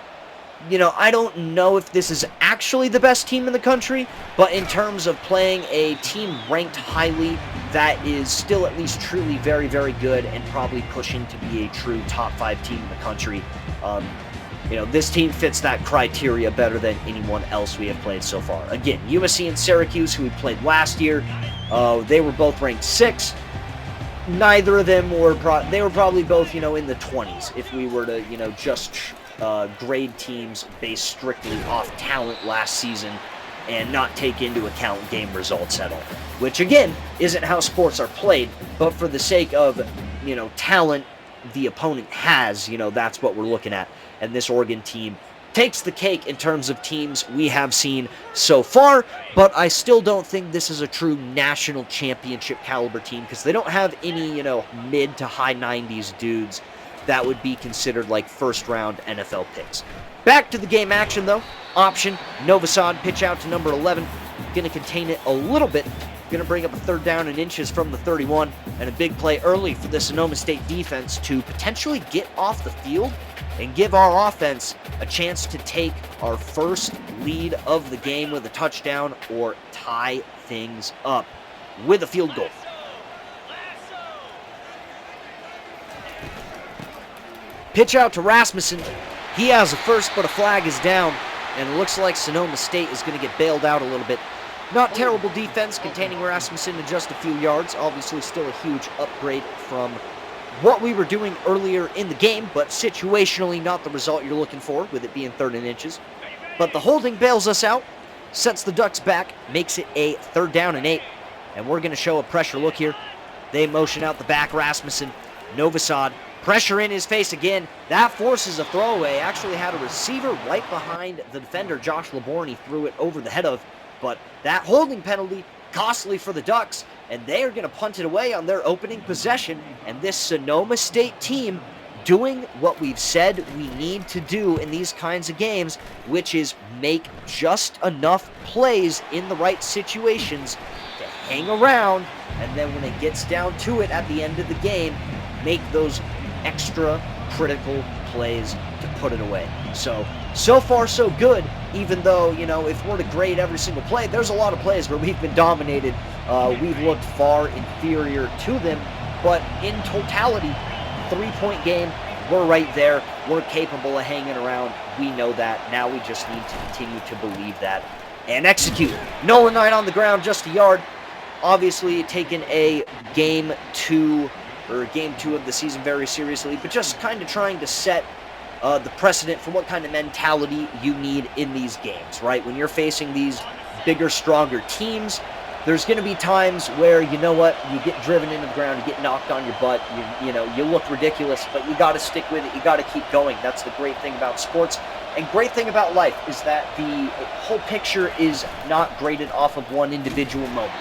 you know, I don't know if this is actually the best team in the country, but in terms of playing a team ranked highly that is still at least truly very, very good and probably pushing to be a true top 5 team in the country, you know, this team fits that criteria better than anyone else we have played so far. Again, USC and Syracuse, who we played last year, they were both ranked 6. Neither of them were, they were probably both, you know, in the 20s if we were to, you know, just grade teams based strictly off talent last season and not take into account game results at all. Which, again, isn't how sports are played, but for the sake of, you know, talent the opponent has, you know, that's what we're looking at. And this Oregon team takes the cake in terms of teams we have seen so far, but I still don't think this is a true national championship caliber team because they don't have any, you know, mid to high 90s dudes that would be considered like first-round NFL picks. Back to the game action, though. Option, Novosad, pitch out to number 11. Going to contain it a little bit. Going to bring up a 3rd down and inches from the 31. And a big play early for the Sonoma State defense to potentially get off the field and give our offense a chance to take our first lead of the game with a touchdown or tie things up with a field goal. Pitch out to Rasmussen. He has a first, but a flag is down, and it looks like Sonoma State is going to get bailed out a little bit. Not terrible defense, containing Rasmussen to just a few yards. Obviously still a huge upgrade from what we were doing earlier in the game, but situationally not the result you're looking for, with it being 3rd and inches. But the holding bails us out, sets the Ducks back, makes it a 3rd down and 8, and we're going to show a pressure look here. They motion out the back, Rasmussen, Novosad. Pressure in his face again. That forces a throwaway. Actually had a receiver right behind the defender, Josh LeBourne. He threw it over the head of. But that holding penalty, costly for the Ducks. And they are going to punt it away on their opening possession. And this Sonoma State team doing what we've said we need to do in these kinds of games, which is make just enough plays in the right situations to hang around. And then when it gets down to it at the end of the game, make those extra critical plays to put it away. So far so good, even though, you know, if we're to grade every single play, there's a lot of plays where we've been dominated. We've looked far inferior to them, but in totality, 3-point game, we're right there. We're capable of hanging around. We know that. Now we just need to continue to believe that and execute. Nolan Knight on the ground, just a yard. Obviously taking a game 2 of the season very seriously, but just kind of trying to set the precedent for what kind of mentality you need in these games, right? When you're facing these bigger, stronger teams, there's going to be times where, you know what, you get driven into the ground, you get knocked on your butt, you know, you look ridiculous, but you got to stick with it, you got to keep going. That's the great thing about sports. And great thing about life is that the whole picture is not graded off of one individual moment.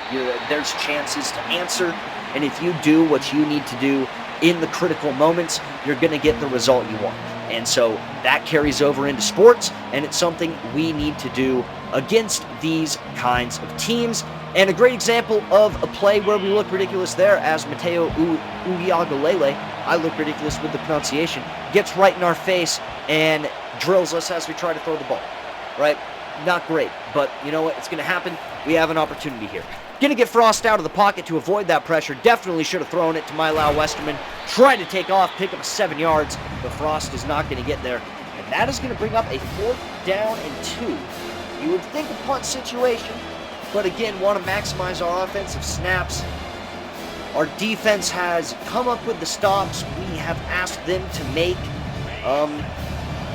There's chances to answer, and if you do what you need to do in the critical moments, you're going to get the result you want. And so that carries over into sports, and it's something we need to do against these kinds of teams. And a great example of a play where we look ridiculous there, as Mateo Uiagalelei, I look ridiculous with the pronunciation, gets right in our face and drills us as we try to throw the ball, right? Not great, but you know what? It's going to happen. We have an opportunity here. Going to get Frost out of the pocket to avoid that pressure. Definitely should have thrown it to Mylau Westerman. Tried to take off, pick up 7 yards, but Frost is not going to get there. And that is going to bring up a 4th down and 2. You would think a punt situation, but again, want to maximize our offensive snaps. Our defense has come up with the stops we have asked them to make.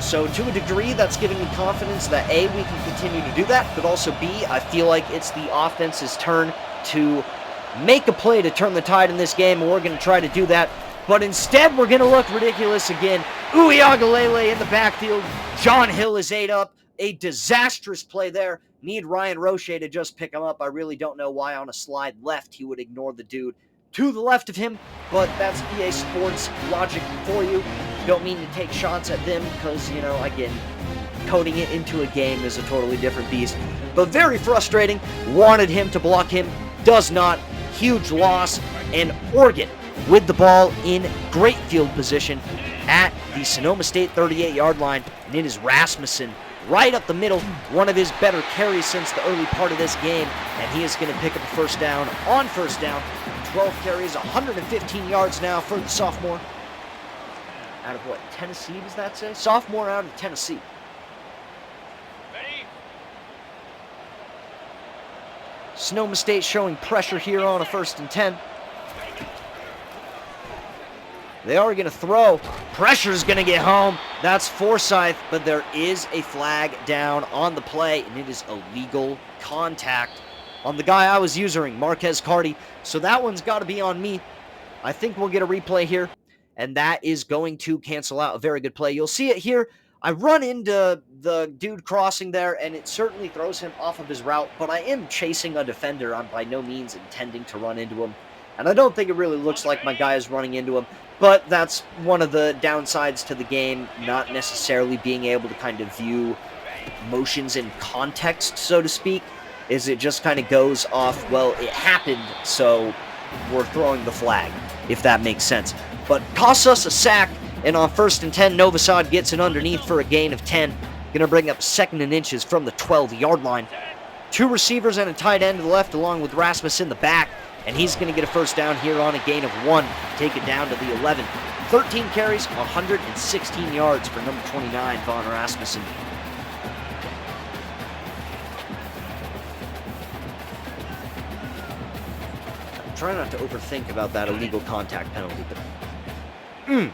So to a degree, that's giving me confidence that A, we can continue to do that, but also B, I feel like it's the offense's turn to make a play to turn the tide in this game, and we're going to try to do that. But instead, we're going to look ridiculous again. Uiagalelei in the backfield. John Hill is 8 up. A disastrous play there. Need Ryan Roche to just pick him up. I really don't know why on a slide left he would ignore the dude. to the left of him, but that's EA Sports logic for you. Don't mean to take shots at them because, you know, again, coding it into a game is a totally different beast. But very frustrating. Wanted him to block him. Does not. Huge loss. And Oregon with the ball in great field position at the Sonoma State 38-yard line. And it is Rasmussen right up the middle. One of his better carries since the early part of this game. And he is going to pick up a first down on first down. 12 carries, 115 yards now for the sophomore. Out of what, Tennessee does that say? Sophomore out of Tennessee. Ready? Sonoma State showing pressure here on a 1st and 10. They are going to throw. Pressure's going to get home. That's Forsyth, but there is a flag down on the play, and it is illegal contact on the guy I was using, Marquez Carty. So that one's got to be on me. I think we'll get a replay here, and that is going to cancel out a very good play. You'll see it here. I run into the dude crossing there, and it certainly throws him off of his route, but I am chasing a defender. I'm by no means intending to run into him, and I don't think it really looks like my guy is running into him, but that's one of the downsides to the game, not necessarily being able to kind of view motions in context, so to speak, is it just kind of goes off, well, it happened, so we're throwing the flag, if that makes sense. But costs us a sack, and on 1st and 10, Novosad gets it underneath for a gain of 10. Going to bring up 2nd and inches from the 12-yard line. 2 receivers and a tight end to the left, along with Rasmus in the back, and he's going to get a first down here on a gain of 1. Take it down to the 11. 13 carries, 116 yards for number 29, Von Rasmussen. Try not to overthink about that illegal contact penalty, but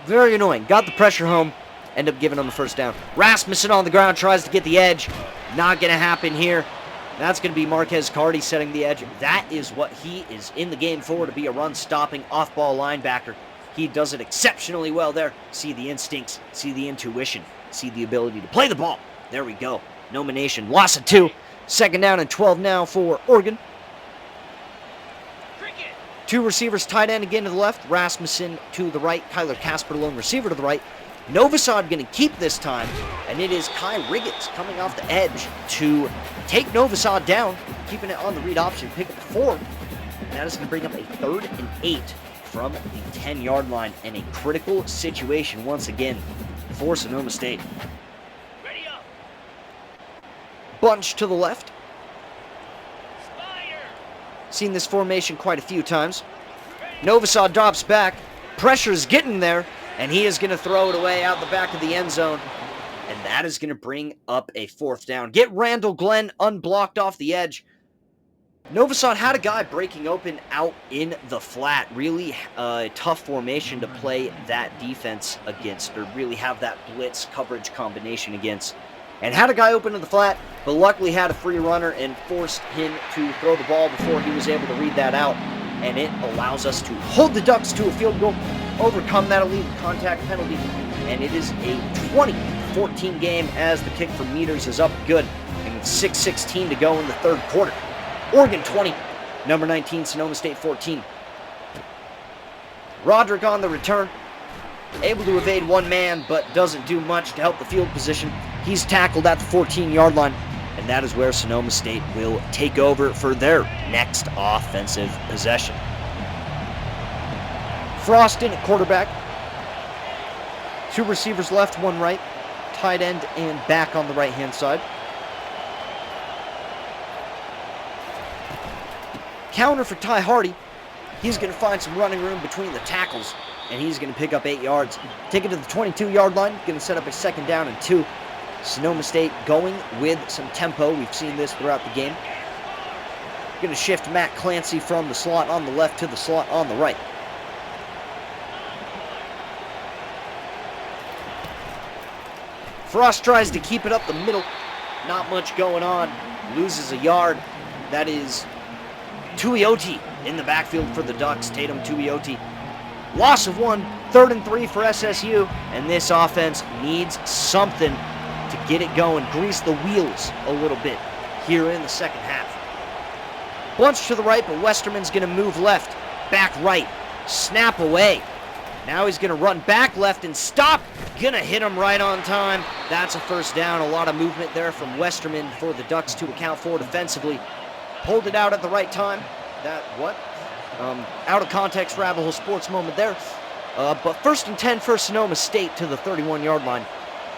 very annoying. Got the pressure home, end up giving him a first down. Rasmussen on the ground tries to get the edge. Not going to happen here. That's going to be Marquez Carty setting the edge. That is what he is in the game for, to be a run-stopping, off-ball linebacker. He does it exceptionally well there. See the instincts, see the intuition, see the ability to play the ball. There we go. Noma Nation, loss of 2. 2nd down and 12 now for Oregon. 2 receivers, tight end again to the left. Rasmussen to the right. Kyler Casper, lone receiver to the right. Novosad going to keep this time, and it is Kai Riggins coming off the edge to take Novosad down, keeping it on the read option, pick up 4. And that is going to bring up a 3rd and 8 from the 10-yard line, and a critical situation once again for Sonoma State. Ready up. Bunch to the left. Fire. Seen this formation quite a few times. Novosad drops back. Pressure's getting there, and he is going to throw it away out the back of the end zone. And that is going to bring up a 4th down. Get Randall Glenn unblocked off the edge. Novosad had a guy breaking open out in the flat. Really tough formation to play that defense against, or really have that blitz coverage combination against. And had a guy open in the flat, but luckily had a free runner and forced him to throw the ball before he was able to read that out. And it allows us to hold the Ducks to a field goal, overcome that illegal contact penalty, and it is a 20-14 game as the kick from meters is up good, and 6:16 to go in the 3rd quarter. Oregon 20, number 19, Sonoma State 14. Roderick on the return, able to evade one man, but doesn't do much to help the field position. He's tackled at the 14-yard line, and that is where Sonoma State will take over for their next offensive possession. Frost in at quarterback. 2 receivers left, 1 right. Tight end and back on the right-hand side. Counter for Ty Hardy. He's going to find some running room between the tackles, and he's going to pick up 8 yards. Take it to the 22-yard line. Going to set up a 2nd down and 2. Sonoma State going with some tempo. We've seen this throughout the game. Going to shift Matt Clancy from the slot on the left to the slot on the right. Frost tries to keep it up the middle. Not much going on. Loses a yard. That is Tuioti in the backfield for the Ducks. Tatum Tuioti. Loss of 1. 3rd and 3 for SSU. And this offense needs something to get it going. Grease the wheels a little bit here in the 2nd half. Bunch to the right, but Westerman's going to move left. Back right. Snap away. Now he's going to run back left and stop. Going to hit him right on time. That's a first down. A lot of movement there from Westerman for the Ducks to account for defensively. Pulled it out at the right time. Out of context rabbit hole sports moment there. But 1st and 10 for Sonoma State to the 31-yard line.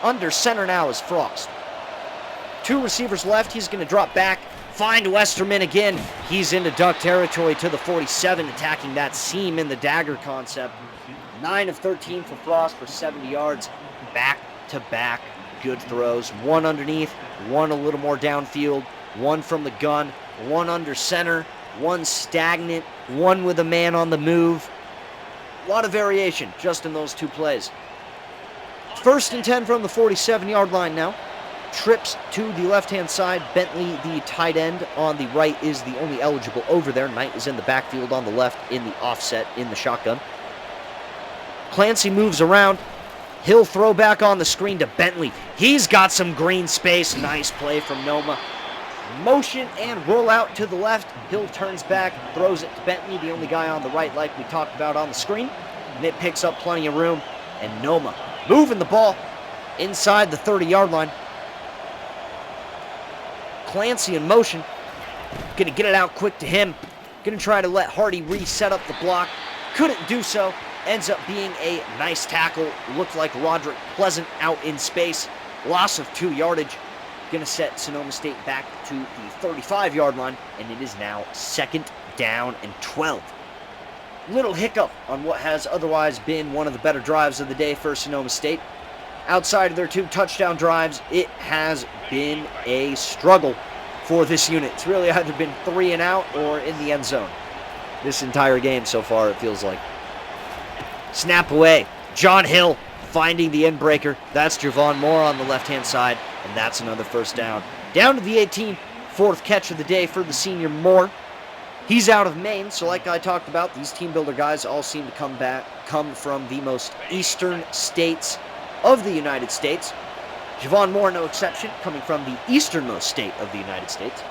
Under center now is Frost. 2 receivers left. He's going to drop back. Find Westerman again. He's into Duck territory to the 47, attacking that seam in the dagger concept. 9 of 13 for Frost for 70 yards. Back-to-back good throws. 1 underneath, 1 a little more downfield, 1 from the gun, 1 under center, 1 stagnant, 1 with a man on the move. A lot of variation just in those 2 plays. 1st and 10 from the 47-yard line now. Trips to the left-hand side. Bentley, the tight end, on the right is the only eligible over there. Knight is in the backfield on the left in the offset in the shotgun. Clancy moves around. He'll throw back on the screen to Bentley. He's got some green space. Nice play from Noma. Motion and roll out to the left. Hill turns back, throws it to Bentley, the only guy on the right like we talked about on the screen. And it picks up plenty of room. And Noma moving the ball inside the 30-yard line. Clancy in motion. Gonna get it out quick to him. Gonna try to let Hardy reset up the block. Couldn't do so. Ends up being a nice tackle. Looked like Roderick Pleasant out in space. Loss of 2 yardage. Gonna set Sonoma State back to the 35-yard line. And it is now 2nd down and 12. Little hiccup on what has otherwise been one of the better drives of the day for Sonoma State. Outside of their 2 touchdown drives, it has been a struggle for this unit. It's really either been 3 and out or in the end zone. This entire game so far, it feels like. Snap away. John Hill finding the end breaker. That's Javon Moore on the left-hand side, and that's another first down. Down to the 18, 4th catch of the day for the senior Moore. He's out of Maine, so like I talked about, these team builder guys all seem to come from the most eastern states of the United States. Javon Moore, no exception, coming from the easternmost state of the United States.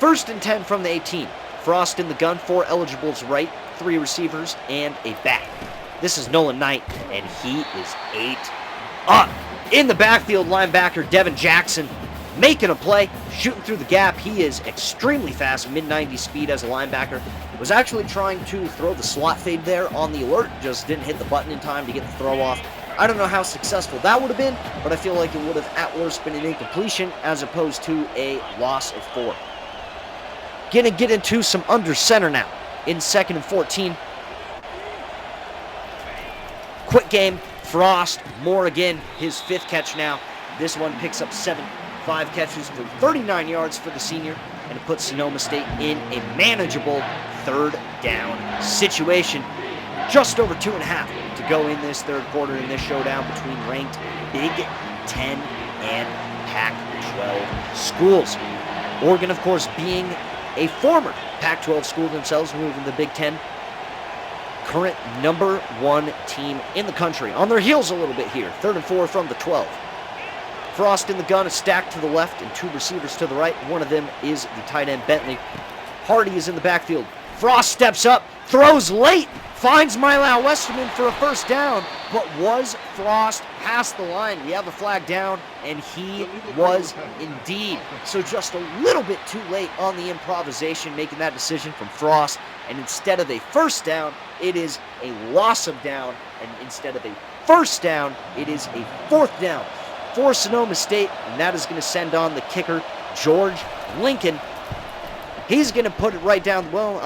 1st and 10 from the 18. Frost in the gun, 4 eligibles right, 3 receivers, and a back. This is Nolan Knight, and he is 8 up. In the backfield, linebacker Devin Jackson making a play, shooting through the gap. He is extremely fast, mid-90 speed as a linebacker. Was actually trying to throw the slot fade there on the alert, just didn't hit the button in time to get the throw off. I don't know how successful that would have been, but I feel like it would have at worst been an incompletion as opposed to a loss of 4. Gonna get into some under center now in 2nd and 14. Quick game. Frost, Moore again, his 5th catch now. This one picks up 7. 5 catches for 39 yards for the senior, and it puts Sonoma State in a manageable 3rd down situation. Just over 2.5 to go in this 3rd quarter in this showdown between ranked Big Ten and Pac-12 schools. Oregon, of course, being a former Pac-12 school themselves, moving to the Big Ten. Current number 1 team in the country. On their heels a little bit here. 3rd and 4 from the 12. Frost in the gun is stacked to the left and 2 receivers to the right. One of them is the tight end Bentley. Hardy is in the backfield. Frost steps up, throws late, finds Mylao Westerman for a first down, but was Frost past the line? We have a flag down, and he was indeed. So just a little bit too late on the improvisation, making that decision from Frost, and instead of a first down, it is a loss of down, and instead of a first down, it is a 4th down for Sonoma State, and that is going to send on the kicker, George Lincoln. He's going to put it right down, well,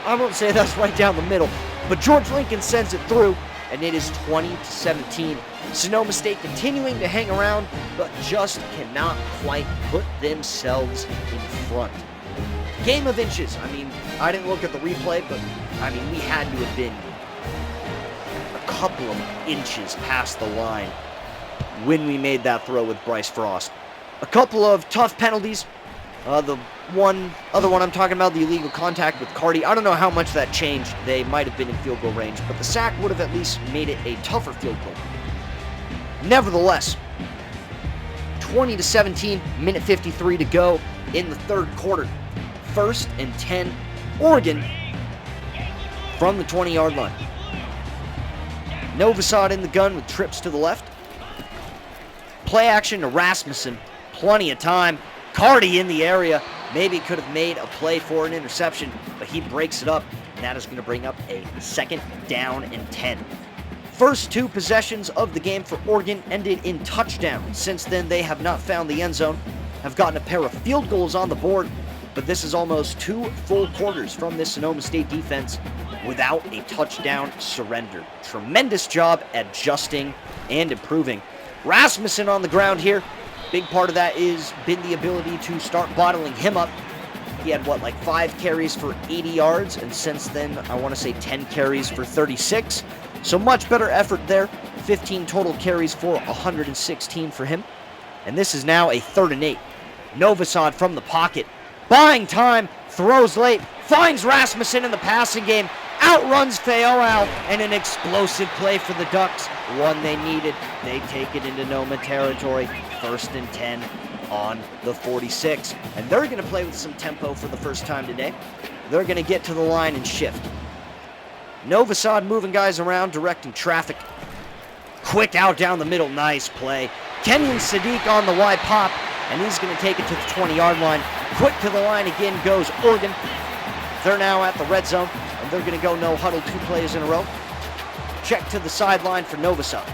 I won't say that's right down the middle, but George Lincoln sends it through, and it is 20-17. Sonoma State continuing to hang around, but just cannot quite put themselves in front. Game of inches. I mean, I didn't look at the replay, but, I mean, we had to have been a couple of inches past the line when we made that throw with Bryce Frost. A couple of tough penalties. The other one I'm talking about, the illegal contact with Carty, I don't know how much that changed. They might have been in field goal range, but the sack would have at least made it a tougher field goal. Nevertheless, 20-17, minute 53 to go in the third quarter. 1st and 10, Oregon from the 20-yard line. Novosad in the gun with trips to the left. Play action to Rasmussen. Plenty of time. Cardi in the area. Maybe could have made a play for an interception, but he breaks it up, and that is going to bring up a 2nd down and 10. First 2 possessions of the game for Oregon ended in touchdowns. Since then, they have not found the end zone, have gotten a pair of field goals on the board, but this is almost 2 full quarters from this Sonoma State defense without a touchdown surrender. Tremendous job adjusting and improving. Rasmussen on the ground here. Big part of that is been the ability to start bottling him up. He had, 5 carries for 80 yards, and since then, I want to say 10 carries for 36. So much better effort there. 15 total carries for 116 for him. And this is now a 3rd and 8. Novosad from the pocket. Buying time, throws late, finds Rasmussen in the passing game, outruns Fayoal, and an explosive play for the Ducks. One they needed. They take it into Noma territory. 1st and 10 on the 46. And they're going to play with some tempo for the first time today. They're going to get to the line and shift. Novosad moving guys around, directing traffic. Quick out down the middle, nice play. Kenyon Sadiq on the wide pop, and he's going to take it to the 20-yard line. Quick to the line again goes Oregon. They're now at the red zone, and they're going to go no huddle 2 plays in a row. Check to the sideline for Novosad.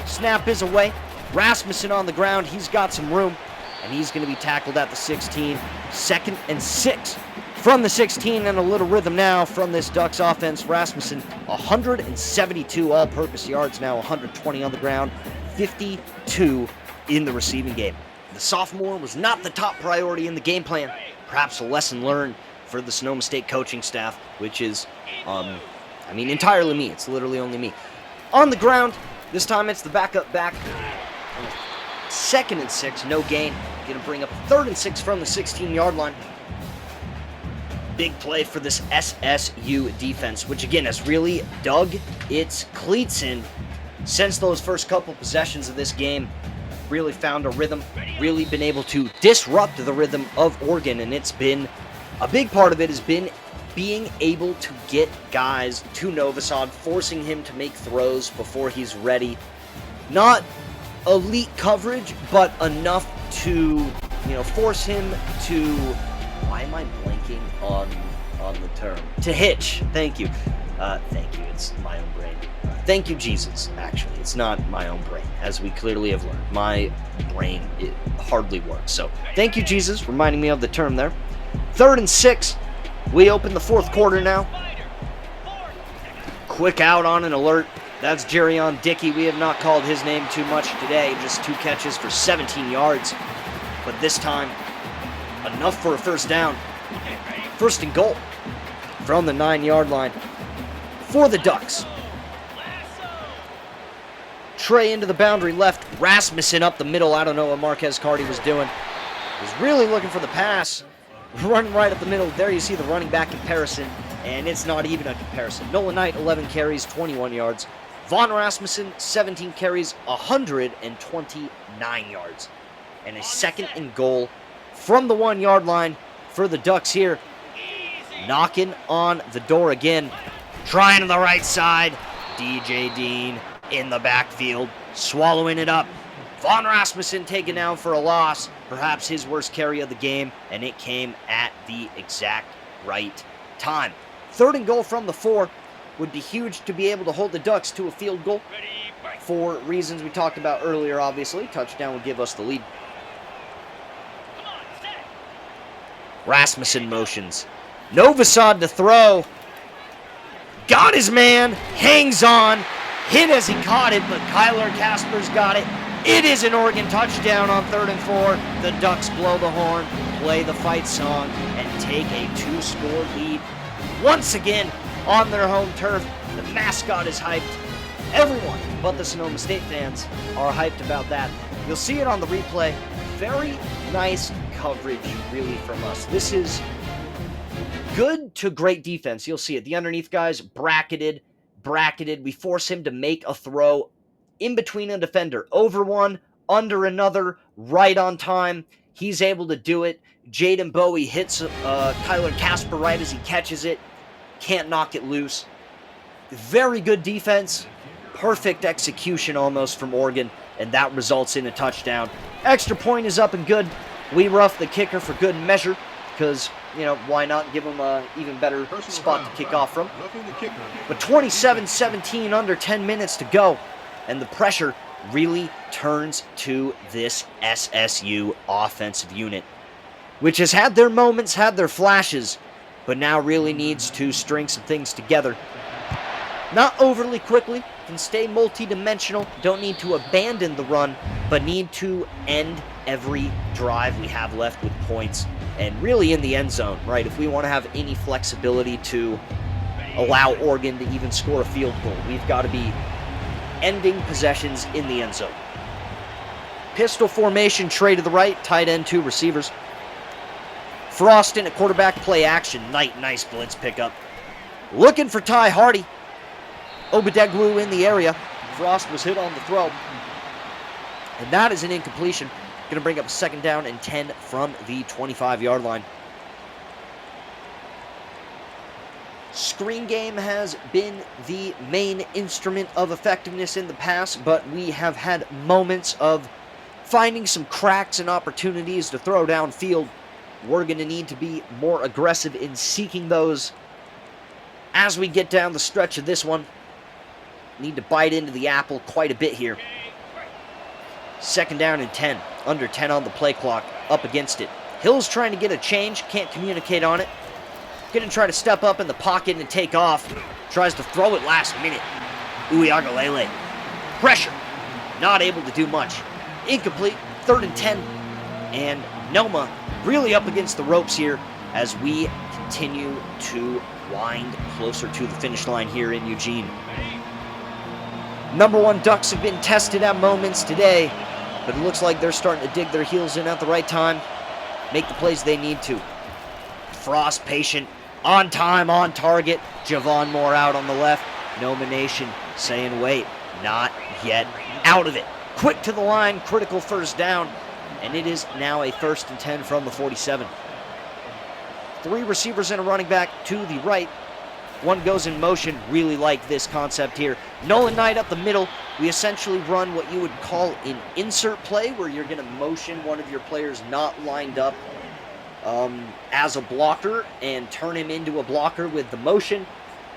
Snap is away. Rasmussen on the ground. He's got some room, and he's going to be tackled at the 16. 2nd and 6 from the 16, and a little rhythm now from this Ducks offense. Rasmussen, 172 all-purpose yards now, 120 on the ground, 52 in the receiving game. The sophomore was not the top priority in the game plan. Perhaps a lesson learned for the Sonoma State coaching staff, which is, entirely me. It's literally only me. On the ground, this time it's the backup back. 2nd and 6, no gain. Going to bring up 3rd and 6 from the 16-yard line. Big play for this SSU defense, which again has really dug its cleats in since those first couple possessions of this game. Really found a rhythm, really been able to disrupt the rhythm of Oregon, and it's been, a big part of it has been being able to get guys to Novosad, forcing him to make throws before he's ready. Not elite coverage, but enough to, force him to, why am I blanking on the term? To hitch. Thank you. Thank you. It's my own brain. Thank you, Jesus, actually. It's not my own brain, as we clearly have learned. My brain, it hardly works. So, thank you, Jesus, reminding me of the term there. 3rd and 6. We open the 4th quarter now. Quick out on an alert. That's Jerion Dickey. We have not called his name too much today. Just 2 catches for 17 yards. But this time, enough for a 1st down. 1st and goal from the 9-yard line for the Ducks. Trey into the boundary left. Rasmussen up the middle. I don't know what Marquez Cardi was doing. He was really looking for the pass. Running right up the middle. There you see the running back comparison, and it's not even a comparison. Nolan Knight, 11 carries, 21 yards. Vaughn Rasmussen, 17 carries, 129 yards. And a 2nd and goal from the 1-yard line for the Ducks here. Knocking on the door again. Trying to the right side. DJ Dean in the backfield, swallowing it up. Vaughn Rasmussen taken down for a loss. Perhaps his worst carry of the game, and it came at the exact right time. 3rd and goal from the 4 would be huge to be able to hold the Ducks to a field goal. For reasons we talked about earlier, obviously. Touchdown would give us the lead. Rasmussen motions. Novosad to throw. Got his man. Hangs on. Hit as he caught it, but Kyler Casper's got it. It is an Oregon touchdown on 3rd and 4. The Ducks blow the horn, play the fight song, and take a 2-score lead. Once again, on their home turf, the mascot is hyped. Everyone but the Sonoma State fans are hyped about that. You'll see it on the replay. Very nice coverage, really, from us. This is good to great defense. You'll see it. The underneath guys, bracketed. We force him to make a throw in between a defender. Over one, under another, right on time. He's able to do it. Jaden Bowie hits Kyler Casper right as he catches it. Can't knock it loose. Very good defense. Perfect execution almost from Oregon, and that results in a touchdown. Extra point is up and good. We rough the kicker for good measure because, why not give him an even better spot to kick off from. But 27-17, under 10 minutes to go, and the pressure really turns to this SSU offensive unit, which has had their moments, had their flashes, but now really needs to string some things together. Not overly quickly, can stay multi-dimensional, don't need to abandon the run, but need to end every drive we have left with points, and really in the end zone, right? If we want to have any flexibility to allow Oregon to even score a field goal, we've got to be ending possessions in the end zone. Pistol formation, Trey to the right, tight end, 2 receivers. Frost in at quarterback, play action, nice blitz pickup. Looking for Ty Hardy. Obadegwu in the area. Frost was hit on the throw. And that is an incompletion. Going to bring up a 2nd down and 10 from the 25-yard line. Screen game has been the main instrument of effectiveness in the past, but we have had moments of finding some cracks and opportunities to throw downfield. We're going to need to be more aggressive in seeking those as we get down the stretch of this one. Need to bite into the apple quite a bit here. 2nd down and 10. Under 10 on the play clock. Up against it. Hill's trying to get a change. Can't communicate on it. Going to try to step up in the pocket and take off. Tries to throw it last minute. Uiagalele. Pressure. Not able to do much. Incomplete. 3rd and 10. And Noma really up against the ropes here as we continue to wind closer to the finish line here in Eugene. Number 1 Ducks have been tested at moments today, but it looks like they're starting to dig their heels in at the right time, make the plays they need to. Frost patient, on time, on target. Javon Moore out on the left. Noma Nation saying, wait, not yet out of it. Quick to the line, critical 1st down, and it is now a 1st and 10 from the 47. 3 receivers and a running back to the right. 1 goes in motion. Really like this concept here. Nolan Knight up the middle. We essentially run what you would call an insert play, where you're going to motion one of your players not lined up as a blocker and turn him into a blocker with the motion.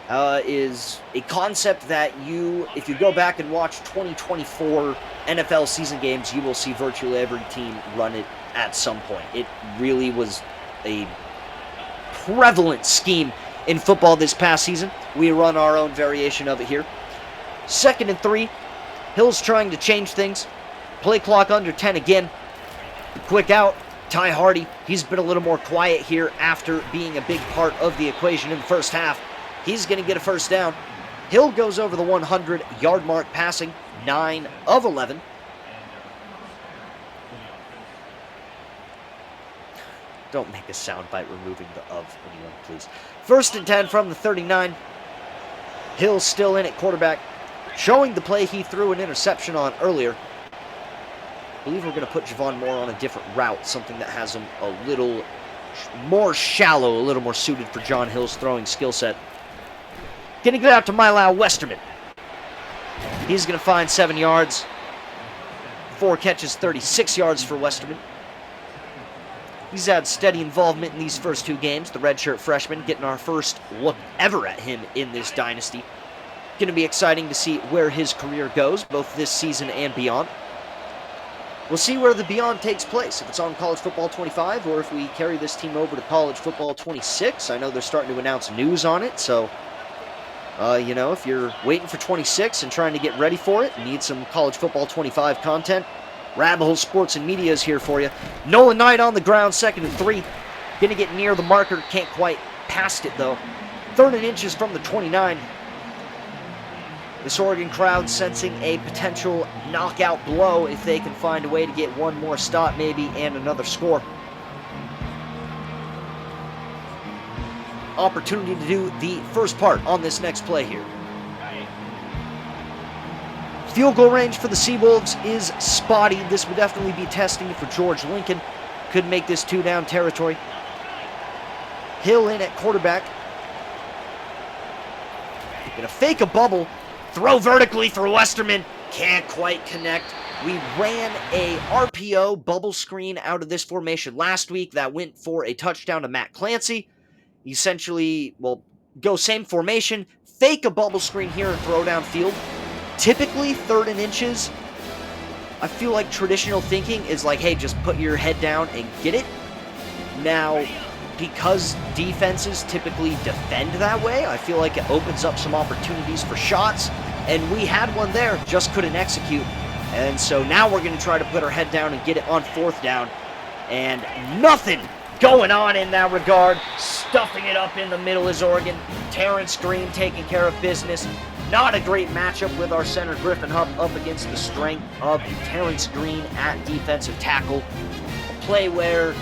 Is a concept that if you go back and watch 2024 NFL season games, you will see virtually every team run it at some point. It really was a prevalent scheme in football this past season. We run our own variation of it here. 2nd and 3. Hill's trying to change things. Play clock under 10 again. Quick out. Ty Hardy. He's been a little more quiet here after being a big part of the equation in the 1st half. He's going to get a 1st down. Hill goes over the 100-yard mark passing. 9 of 11. Don't make a soundbite removing the of anyone, please. 1st and 10 from the 39. Hill still in at quarterback. Showing the play he threw an interception on earlier. I believe we're going to put Javon Moore on a different route, something that has him a little more shallow, a little more suited for John Hill's throwing skill set. Going to get out to Milau Westerman. He's going to find 7 yards. 4 catches, 36 yards for Westerman. He's had steady involvement in these first 2 games. The redshirt freshman getting our first look ever at him in this dynasty. Going to be exciting to see where his career goes, both this season and beyond. We'll see where the beyond takes place, if it's on College Football 25 or if we carry this team over to College Football 26. I know they're starting to announce news on it, so, if you're waiting for 26 and trying to get ready for it and need some College Football 25 content, Rabbit Hole Sports and Media is here for you. Nolan Knight on the ground, 2nd and 3. Going to get near the marker, can't quite past it, though. 3rd and inches from the 29. This Oregon crowd sensing a potential knockout blow if they can find a way to get one more stop maybe and another score. Opportunity to do the first part on this next play here. Field goal range for the Seawolves is spotty. This would definitely be testing for George Lincoln. Could make this 2-down territory. Hill in at quarterback. Gonna fake a bubble. Throw vertically for Westerman. Can't quite connect. We ran a RPO bubble screen out of this formation last week that went for a touchdown to Matt Clancy. Essentially, well, go same formation, fake a bubble screen here and throw downfield. Typically, 3rd and inches, I feel like traditional thinking is like, hey, just put your head down and get it. Now, because defenses typically defend that way, I feel like it opens up some opportunities for shots, and we had one there, just couldn't execute. And so now we're going to try to put our head down and get it on 4th down, and nothing going on in that regard. Stuffing it up in the middle is Oregon. Terrence Green taking care of business. Not a great matchup with our center Griffin Hupp up against the strength of Terrence Green at defensive tackle. A play where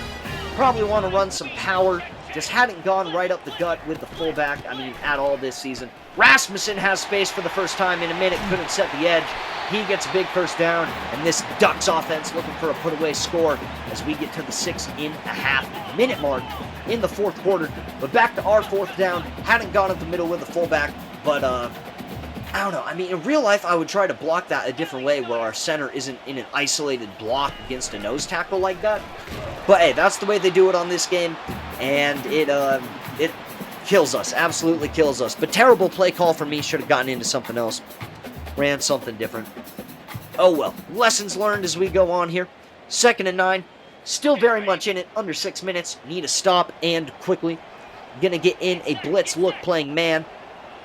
probably want to run some power. Just hadn't gone right up the gut with the fullback, at all this season. Rasmussen has space for the first time in a minute, couldn't set the edge. He gets a big first down, and this Ducks offense looking for a put-away score as we get to the 6.5-minute mark in the 4th quarter. But back to our 4th down. Hadn't gone up the middle with the fullback, but I don't know. In real life, I would try to block that a different way where our center isn't in an isolated block against a nose tackle like that. But hey, that's the way they do it on this game, and it kills us, absolutely kills us. But terrible play call for me, should have gotten into something else. Ran something different. Oh well, lessons learned as we go on here. 2nd and 9, still very much in it, under 6 minutes. Need a stop and quickly. Gonna get in a blitz look playing man.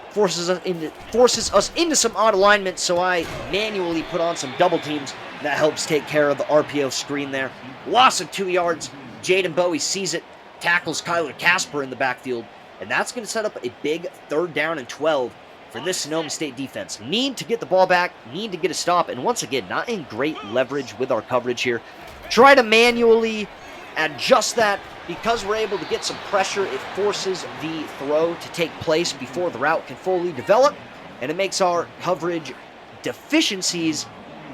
Forces us into some odd alignment, so I manually put on some double teams. That helps take care of the RPO screen there. Loss of 2 yards. Jaden Bowie sees it, tackles Kyler Casper in the backfield, and that's going to set up a big 3rd down and 12 for this Sonoma State defense. Need to get the ball back, need to get a stop, and once again, not in great leverage with our coverage here. Try to manually adjust that. Because we're able to get some pressure, it forces the throw to take place before the route can fully develop, and it makes our coverage deficiencies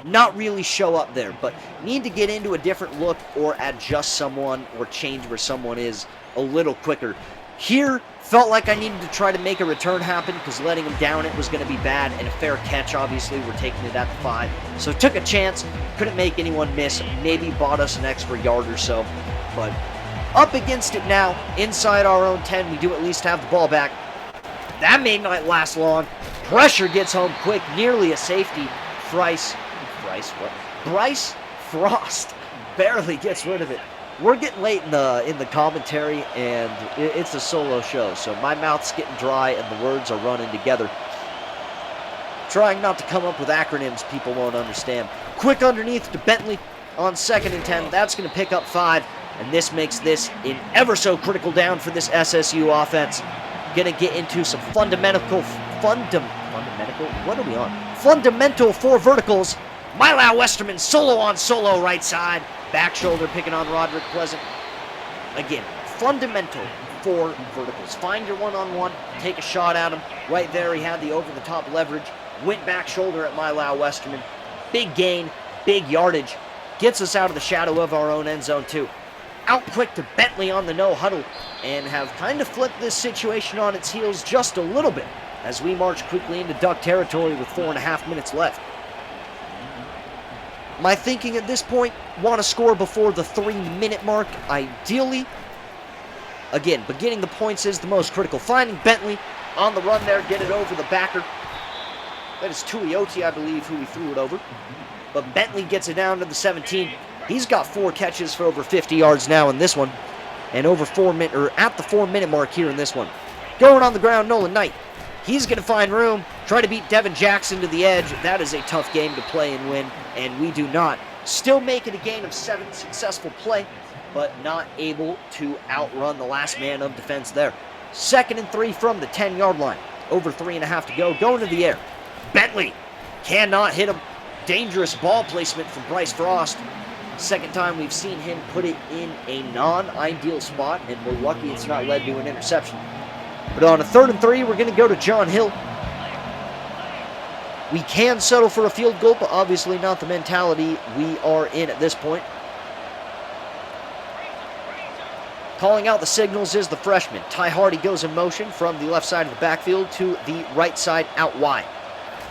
not really show up there, but need to get into a different look or adjust someone or change where someone is a little quicker. Here, felt like I needed to try to make a return happen because letting him down it was going to be bad, and a fair catch, obviously, we're taking it at the 5. So took a chance, couldn't make anyone miss, maybe bought us an extra yard or so, but up against it now, inside our own 10, we do at least have the ball back. That may not last long. Pressure gets home quick, nearly a safety. Bryce Frost barely gets rid of it. We're getting late in the commentary, and it's a solo show, so my mouth's getting dry and the words are running together. Trying not to come up with acronyms people won't understand. Quick underneath to Bentley on 2nd and 10. That's going to pick up 5. And this makes this an ever so critical down for this SSU offense. Gonna get into some fundamental 4 verticals. Milo Westerman solo on solo right side. Back shoulder picking on Roderick Pleasant. Again, fundamental 4 verticals. Find your one-on-one, take a shot at him. Right there he had the over-the-top leverage. Went back shoulder at Milo Westerman. Big gain, big yardage. Gets us out of the shadow of our own end zone too. Out quick to Bentley on the no huddle, and have kind of flipped this situation on its heels just a little bit as we march quickly into Duck territory with 4.5 minutes left. My thinking at this point, want to score before the 3-minute mark, ideally. Again, beginning the points is the most critical. Finding Bentley on the run there, get it over the backer. That is Tuioti, I believe, who he threw it over. But Bentley gets it down to the 17. He's got 4 catches for over 50 yards now in this one, and at the 4-minute mark here in this one. Going on the ground, Nolan Knight. He's going to find room, try to beat Devin Jackson to the edge. That is a tough game to play and win, and we do not. Still making a gain of 7 successful play, but not able to outrun the last man of defense there. 2nd and 3 from the 10-yard line. Over 3.5 to go. Going to the air. Bentley cannot hit him. Dangerous ball placement from Bryce Frost. Second time we've seen him put it in a non-ideal spot, and we're lucky it's not led to an interception. But on a 3rd and 3, we're going to go to John Hill. We can settle for a field goal, but obviously not the mentality we are in at this point. Calling out the signals is the freshman. Ty Hardy goes in motion from the left side of the backfield to the right side out wide.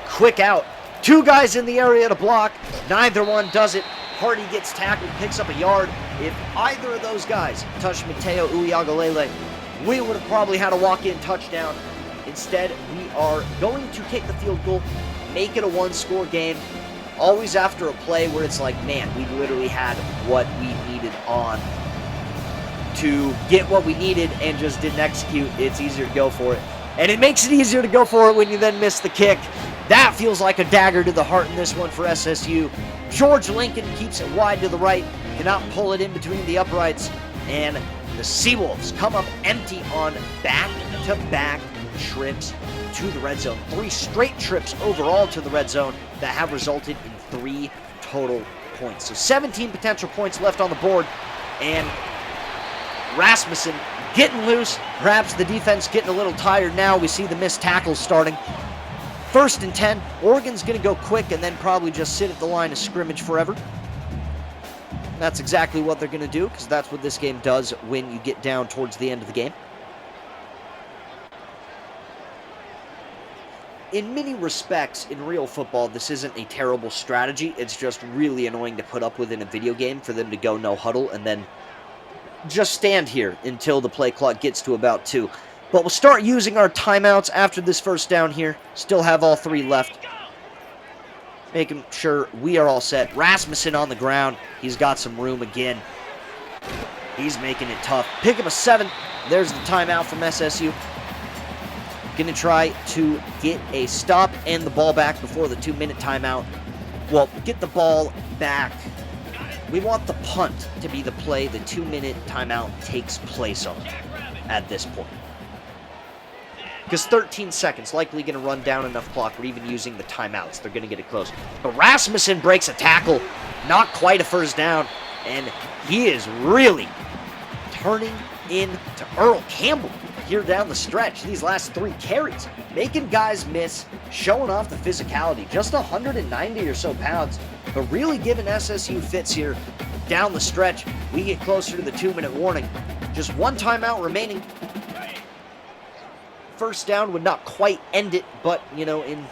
Quick out. Two guys in the area to block. Neither one does it. Hardy gets tackled, picks up a yard. If either of those guys touched Mateo Uiagalelei, we would have probably had a walk-in touchdown. Instead, we are going to kick the field goal, make it a one-score game. Always after a play where it's like, man, we literally had what we needed on to get what we needed and just didn't execute. It's easier to go for it. And it makes it easier to go for it when you then miss the kick. That feels like a dagger to the heart in this one for SSU. George Lincoln keeps it wide to the right, cannot pull it in between the uprights, and the Seawolves come up empty on back-to-back trips to the red zone. 3 straight trips overall to the red zone that have resulted in 3 total points. So 17 potential points left on the board, and Rasmussen getting loose. Perhaps the defense getting a little tired now. We see the missed tackles starting. 1st and 10. Oregon's going to go quick and then probably just sit at the line of scrimmage forever. That's exactly what they're going to do, because that's what this game does when you get down towards the end of the game. In many respects, in real football, this isn't a terrible strategy. It's just really annoying to put up with in a video game for them to go no huddle and then just stand here until the play clock gets to about 2. But we'll start using our timeouts after this first down here. Still have all 3 left. Making sure we are all set. Rasmussen on the ground. He's got some room again. He's making it tough. Pick up a 7. There's the timeout from SSU. Going to try to get a stop and the ball back before the 2-minute timeout. Well, get the ball back. We want the punt to be the play the 2-minute timeout takes place on at this point. Because 13 seconds, likely going to run down enough clock. We're even using the timeouts. They're going to get it close. But Rasmussen breaks a tackle. Not quite a first down. And he is really turning into Earl Campbell here down the stretch. These last 3 carries. Making guys miss. Showing off the physicality. Just 190 or so pounds. But really giving SSU fits here down the stretch. We get closer to the 2-minute warning. Just 1 timeout remaining. First down would not quite end it, but, you know, in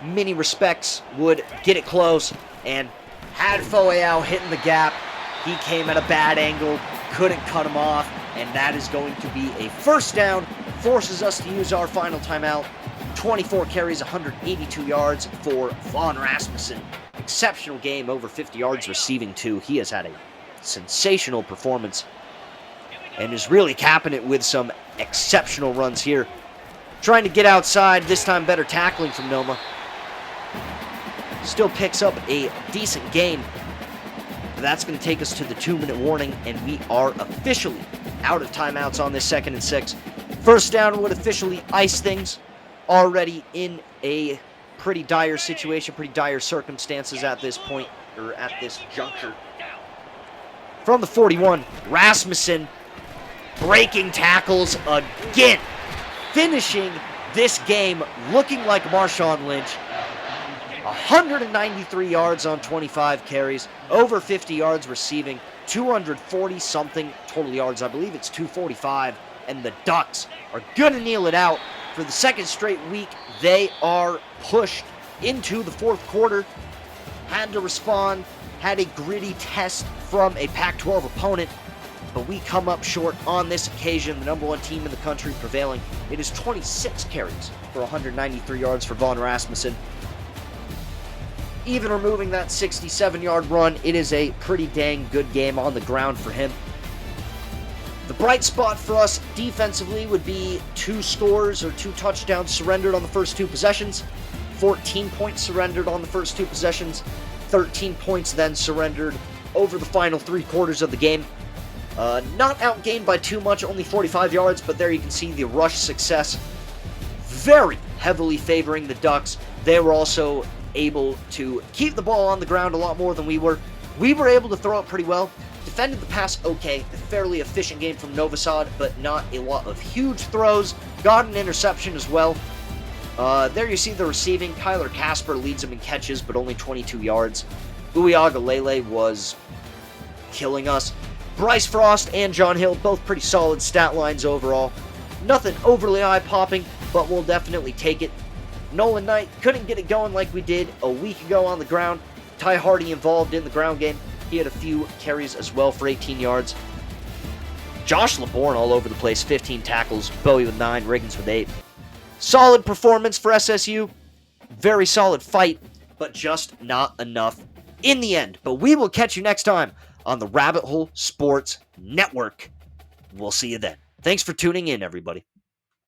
many respects would get it close. And had Foyao hitting the gap. He came at a bad angle, couldn't cut him off, and that is going to be a first down. Forces us to use our final timeout. 24 carries, 182 yards for Vaughn Rasmussen. Exceptional game, over 50 yards receiving too. He has had a sensational performance and is really capping it with some exceptional runs here. Trying to get outside, this time better tackling from Noma. Still picks up a decent gain. That's going to take us to the 2-minute warning, and we are officially out of timeouts on this 2nd and 6. First down would officially ice things. Already in a pretty dire situation, pretty dire circumstances at this point, or at this juncture. From the 41, Rasmussen breaking tackles again. Finishing this game looking like Marshawn Lynch. 193 yards on 25 carries, over 50 yards receiving, 240-something total yards. I believe it's 245, and the Ducks are going to kneel it out. For the 2nd straight week, they are pushed into the 4th quarter. Had to respond, had a gritty test from a Pac-12 opponent, but we come up short on this occasion. The number 1 team in the country prevailing. It is 26 carries for 193 yards for Vaughn Rasmussen. Even removing that 67-yard run, it is a pretty dang good game on the ground for him. The bright spot for us defensively would be 2 scores or 2 touchdowns surrendered on the first 2 possessions. 14 points surrendered on the first 2 possessions. 13 points then surrendered over the final 3 quarters of the game. Not outgained by too much, only 45 yards, but there you can see the rush success very heavily favoring the Ducks. They were also able to keep the ball on the ground a lot more than we were. We were able to throw it pretty well. Defended the pass okay. A fairly efficient game from Novosad, but not a lot of huge throws. Got an interception as well. There you see the receiving. Kyler Casper leads him in catches, but only 22 yards. Uiagalelei was killing us. Bryce Frost and John Hill, both pretty solid stat lines overall. Nothing overly eye-popping, but we'll definitely take it. Nolan Knight couldn't get it going like we did a week ago on the ground. Ty Hardy involved in the ground game. He had a few carries as well for 18 yards. Josh LeBourne all over the place, 15 tackles. Bowie with 9, Riggins with 8. Solid performance for SSU. Very solid fight, but just not enough in the end. But we will catch you next time on the Rabbit Hole Sports Network. We'll see you then. Thanks for tuning in, everybody.